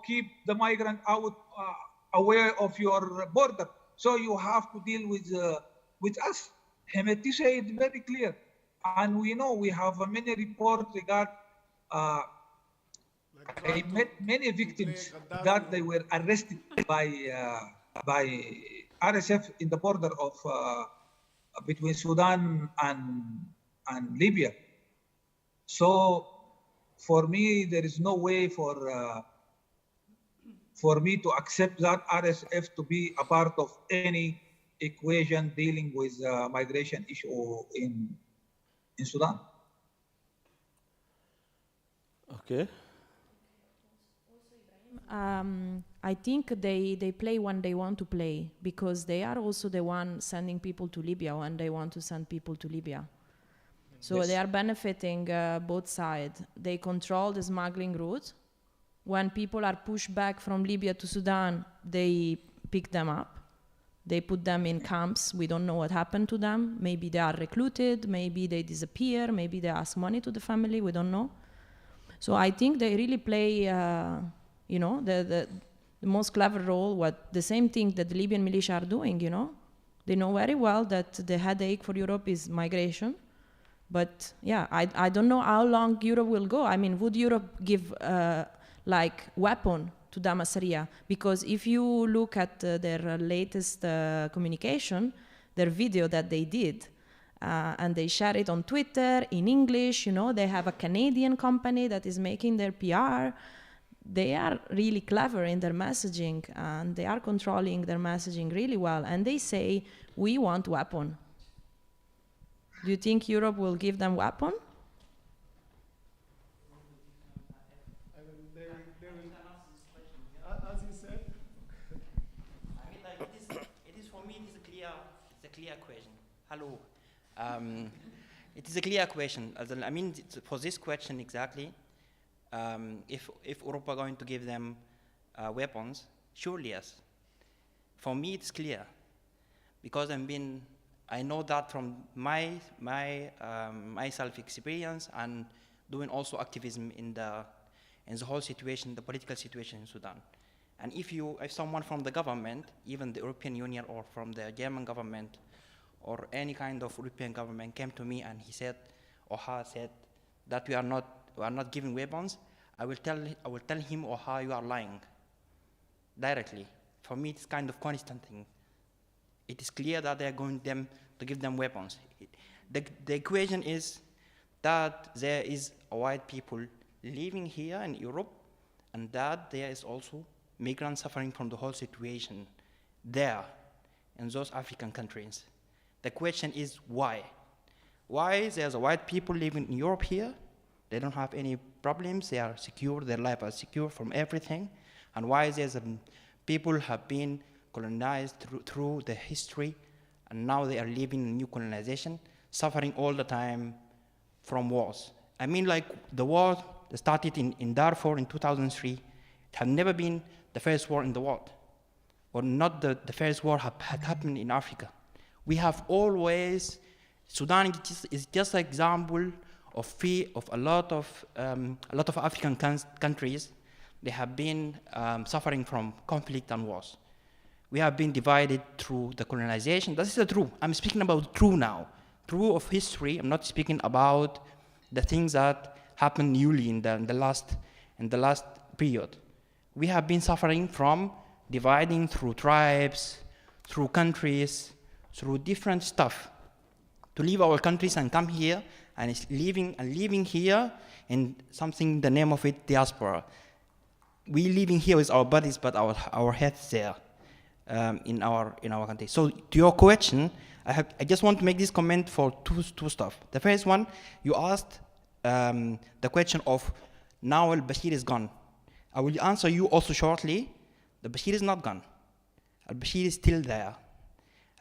keep the migrant out, away of your border. So you have to deal with us. Hemeti said it very clear. And we know we have many reports regarding I met many victims that they were arrested by RSF in the border of between Sudan and Libya. So for me, there is no way for me to accept that RSF to be a part of any equation dealing with migration issue in Sudan. Okay. I think they play when they want to play, because they are also the one sending people to Libya when they want to send people to Libya. So Yes. they are benefiting both sides. They control the smuggling route. When people are pushed back from Libya to Sudan, they pick them up. They put them in camps. We don't know what happened to them. Maybe they are recruited, maybe they disappear, maybe they ask money to the family, we don't know. So I think they really play the most clever role, the same thing that the Libyan militia are doing, They know very well that the headache for Europe is migration. But yeah, I don't know how long Europe will go. I mean, would Europe give weapon to Damasria? Because if you look at their latest communication, their video that they did, and they share it on Twitter in English, they have a Canadian company that is making their PR. They are really clever in their messaging, and they are controlling their messaging really well. And they say, we want weapon. Do you think Europe will give them weapon? As you said. I mean, it is for me. It is a clear question. Hello. It is a clear question. I mean, for this question exactly, if Europe are going to give them weapons, surely yes. For me, it's clear, because I know that from my self experience and doing also activism in the whole situation, the political situation in Sudan. And if someone from the government, even the European Union or from the German government or any kind of European government came to me and he said or her said that we are not giving weapons, I will tell him or her, you are lying directly. For me, it's kind of constant thing. It is clear that they are going to give them weapons. The equation is that there is white people living here in Europe, and that there is also migrants suffering from the whole situation there in those African countries. The question is why? Why there's white people living in Europe here? They don't have any problems. They are secure. Their life is secure from everything. And why there's people have been colonized through the history, and now they are living in new colonization, suffering all the time from wars. I mean, like the war that started in Darfur in 2003, it had never been the first war in the world, or not the first war had happened in Africa. We have always, Sudan is just an example of a lot of African countries. They have been suffering from conflict and wars. We have been divided through the colonization. This is the true. I'm speaking about true now. True of history. I'm not speaking about the things that happened newly in the last period. We have been suffering from dividing through tribes, through countries, through different stuff. To leave our countries and come here and living here in something, the name of it, diaspora. we living here with our bodies, but our heads there in our country. So to your question, I just want to make this comment for two stuff. The first one, you asked the question of now Al-Bashir is gone. I will answer you also shortly. The Bashir is not gone. Al-Bashir is still there.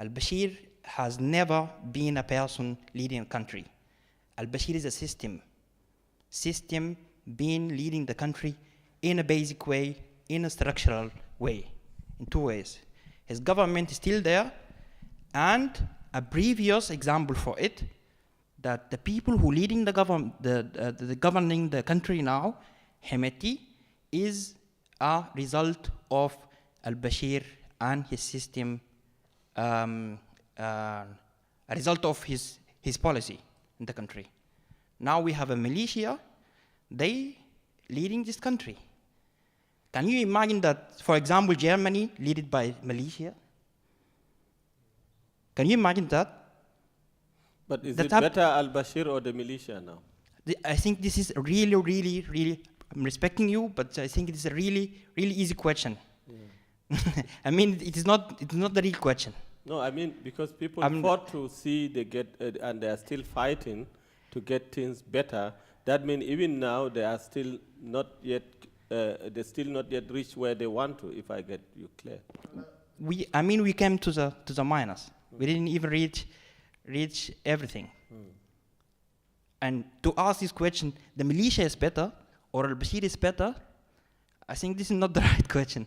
Al-Bashir has never been a person leading a country. Al-Bashir is a system being leading the country in a basic way, in a structural way, in two ways. His government is still there, and a previous example for it, that the people who leading the governing the country now, Hemeti, is a result of Al-Bashir and his system, a result of his policy in the country. Now we have a militia, they leading this country. Can you imagine that, for example, Germany led by militia? Can you imagine that? But is it better Al-Bashir or the militia now? I think this is really, I'm respecting you, but I think it is a really easy question. Yeah. I mean, it's not the real question. No, I mean, because people fought to see they get, and they are still fighting to get things better. That means even now they are still not yet, they still not yet reached where they want to, if I get you clear. We came to the minus. We didn't even reach everything. And to ask this question, the militia is better or Al-Bashir is better, I think this is not the right question.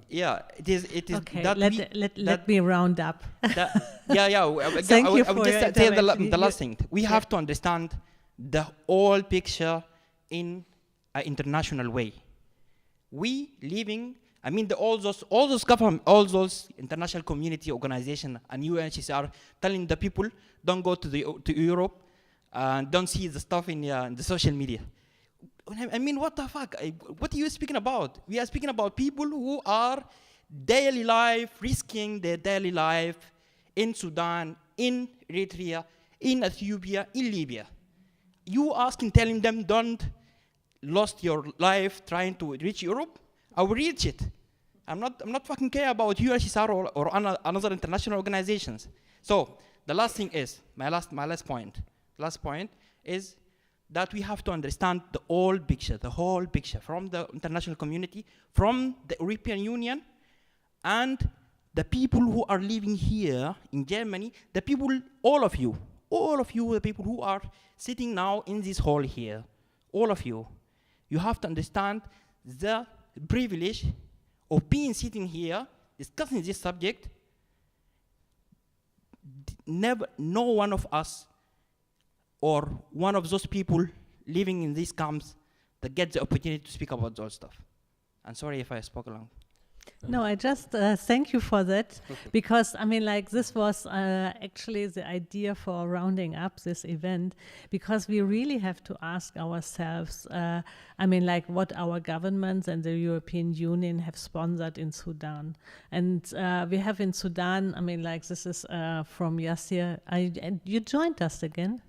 Yeah, it is. Okay, let me round up. Thank you for just say the last thing. We have to understand the whole picture in an international way. We living, I mean, all those government, all those international community organization and UNHCR telling the people don't go to Europe and don't see the stuff in the social media. I mean, what the fuck? What are you speaking about? We are speaking about people who are daily life, risking their daily life in Sudan, in Eritrea, in Ethiopia, in Libya. You telling them don't lost your life trying to reach Europe? I will reach it. I'm not fucking care about UNHCR or another international organizations. So the last thing is, my last point. Last point is that we have to understand the whole picture from the international community, from the European Union, and the people who are living here in Germany, the people, all of you, the people who are sitting now in this hall here, all of you have to understand the privilege of being sitting here, discussing this subject. No one of us or one of those people living in these camps that get the opportunity to speak about those stuff. I'm sorry if I spoke long. No, I just thank you for that, because I mean, like, this was actually the idea for rounding up this event, because we really have to ask ourselves, I mean, like, what our governments and the European Union have sponsored in Sudan. And we have in Sudan, I mean, like, this is from Yassir, and you joined us again.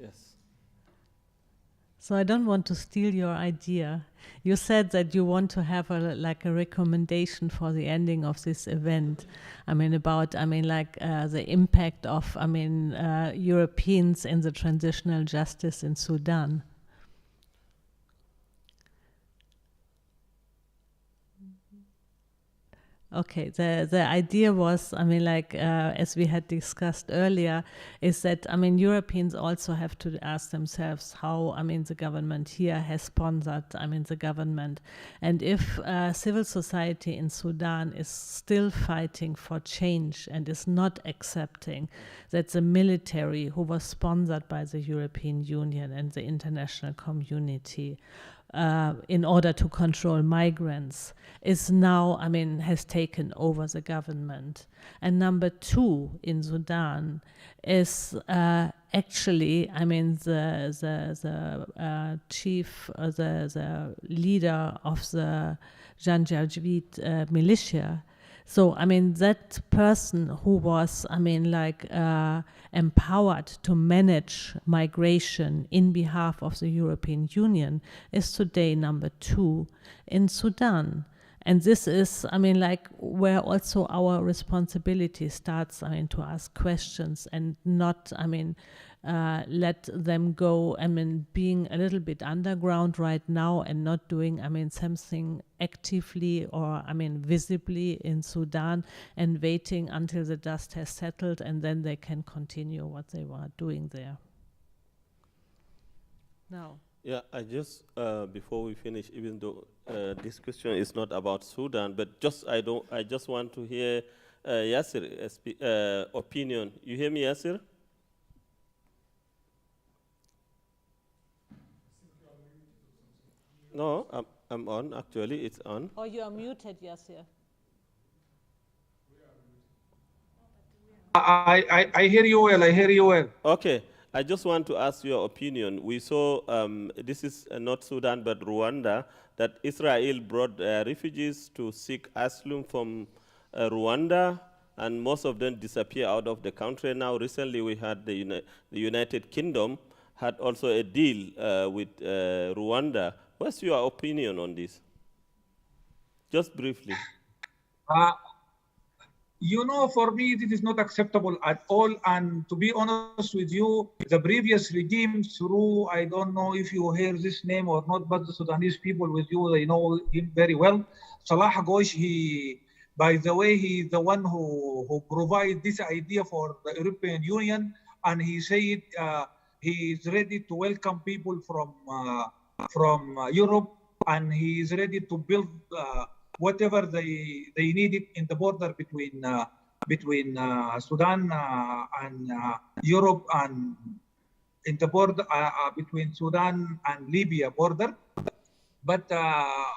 Yes. So I don't want to steal your idea. You said that you want to have a recommendation for the ending of this event. I mean, about, I mean, like, the impact of, I mean, Europeans in the transitional justice in Sudan. Okay, the idea was, I mean, like, as we had discussed earlier, is that, I mean, Europeans also have to ask themselves how, I mean, the government here has sponsored, I mean, the government. And if civil society in Sudan is still fighting for change and is not accepting that the military, who was sponsored by the European Union and the international community, in order to control migrants, is now, I mean, has taken over the government. And number two in Sudan is actually, I mean, the chief, the leader of the Janjaweed militia So, I mean, that person who was, I mean, like empowered to manage migration in behalf of the European Union is today number 2 in Sudan. And this is, I mean, like where also our responsibility starts, I mean, to ask questions and not, I mean, let them go, I mean, being a little bit underground right now and not doing, I mean, something actively or, I mean, visibly in Sudan and waiting until the dust has settled and then they can continue what they were doing there. Now. Yeah, I just, before we finish, even though this question is not about Sudan, but I just want to hear Yasser's opinion. You hear me, Yasser? No, I'm on, actually, it's on. Oh, you are muted, Yasser. I hear you well, I hear you well. Okay, I just want to ask your opinion. We saw, this is not Sudan, but Rwanda, that Israel brought refugees to seek asylum from Rwanda, and most of them disappear out of the country. Now, recently we had the United Kingdom had also a deal with Rwanda. What's your opinion on this? Just briefly. You know, for me, this is not acceptable at all. And to be honest with you, the previous regime through, I don't know if you hear this name or not, but the Sudanese people with you, they know him very well. Salah Ghosh, by the way, he's the one who provided this idea for the European Union. And he said he is ready to welcome people from Europe, and he is ready to build whatever they needed in the border between Sudan and Europe, and in the border between Sudan and Libya border. But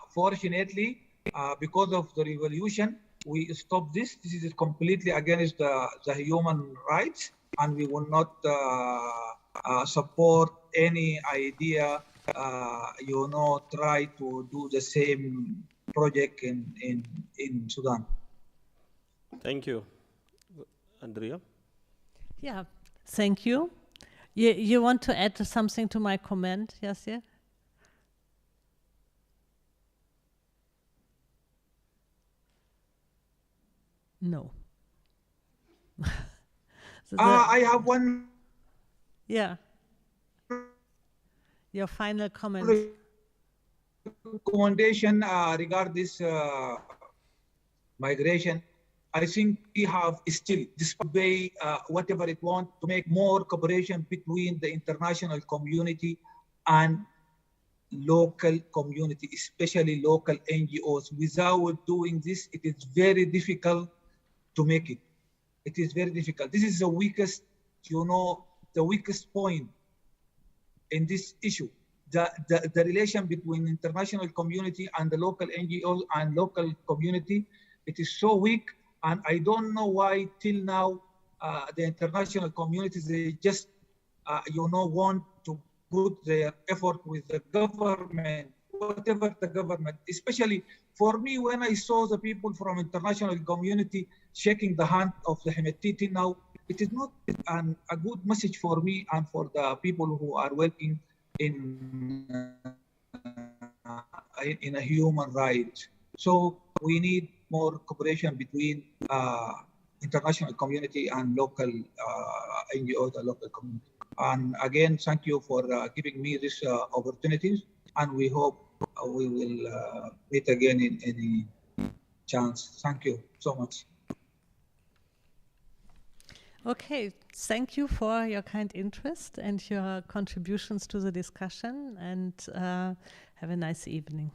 fortunately, because of the revolution, we stopped this. This is completely against the human rights, and we will not support any idea, you know, try to do the same project in Sudan. Thank you. Andrea? Yeah, thank you. You want to add something to my comment, Yasser? No. So I have one. Yeah. Your final comment. Recommendation regarding this migration. I think we have still, despite whatever it wants, to make more cooperation between the international community and local community, especially local NGOs. Without doing this, it is very difficult to make it. It is very difficult. This is the weakest, you know, the weakest point in this issue. The relation between international community and the local NGOs and local community, it is so weak. And I don't know why till now the international communities, they just, you know, want to put their effort with the government, whatever the government, especially for me, when I saw the people from international community shaking the hand of the Hemeti till now, it is not a good message for me and for the people who are working in a human right. So we need more cooperation between international community and local NGOs and local community. And again, thank you for giving me this opportunities, and we hope we will meet again in any chance. Thank you so much. Okay, thank you for your kind interest and your contributions to the discussion, and have a nice evening.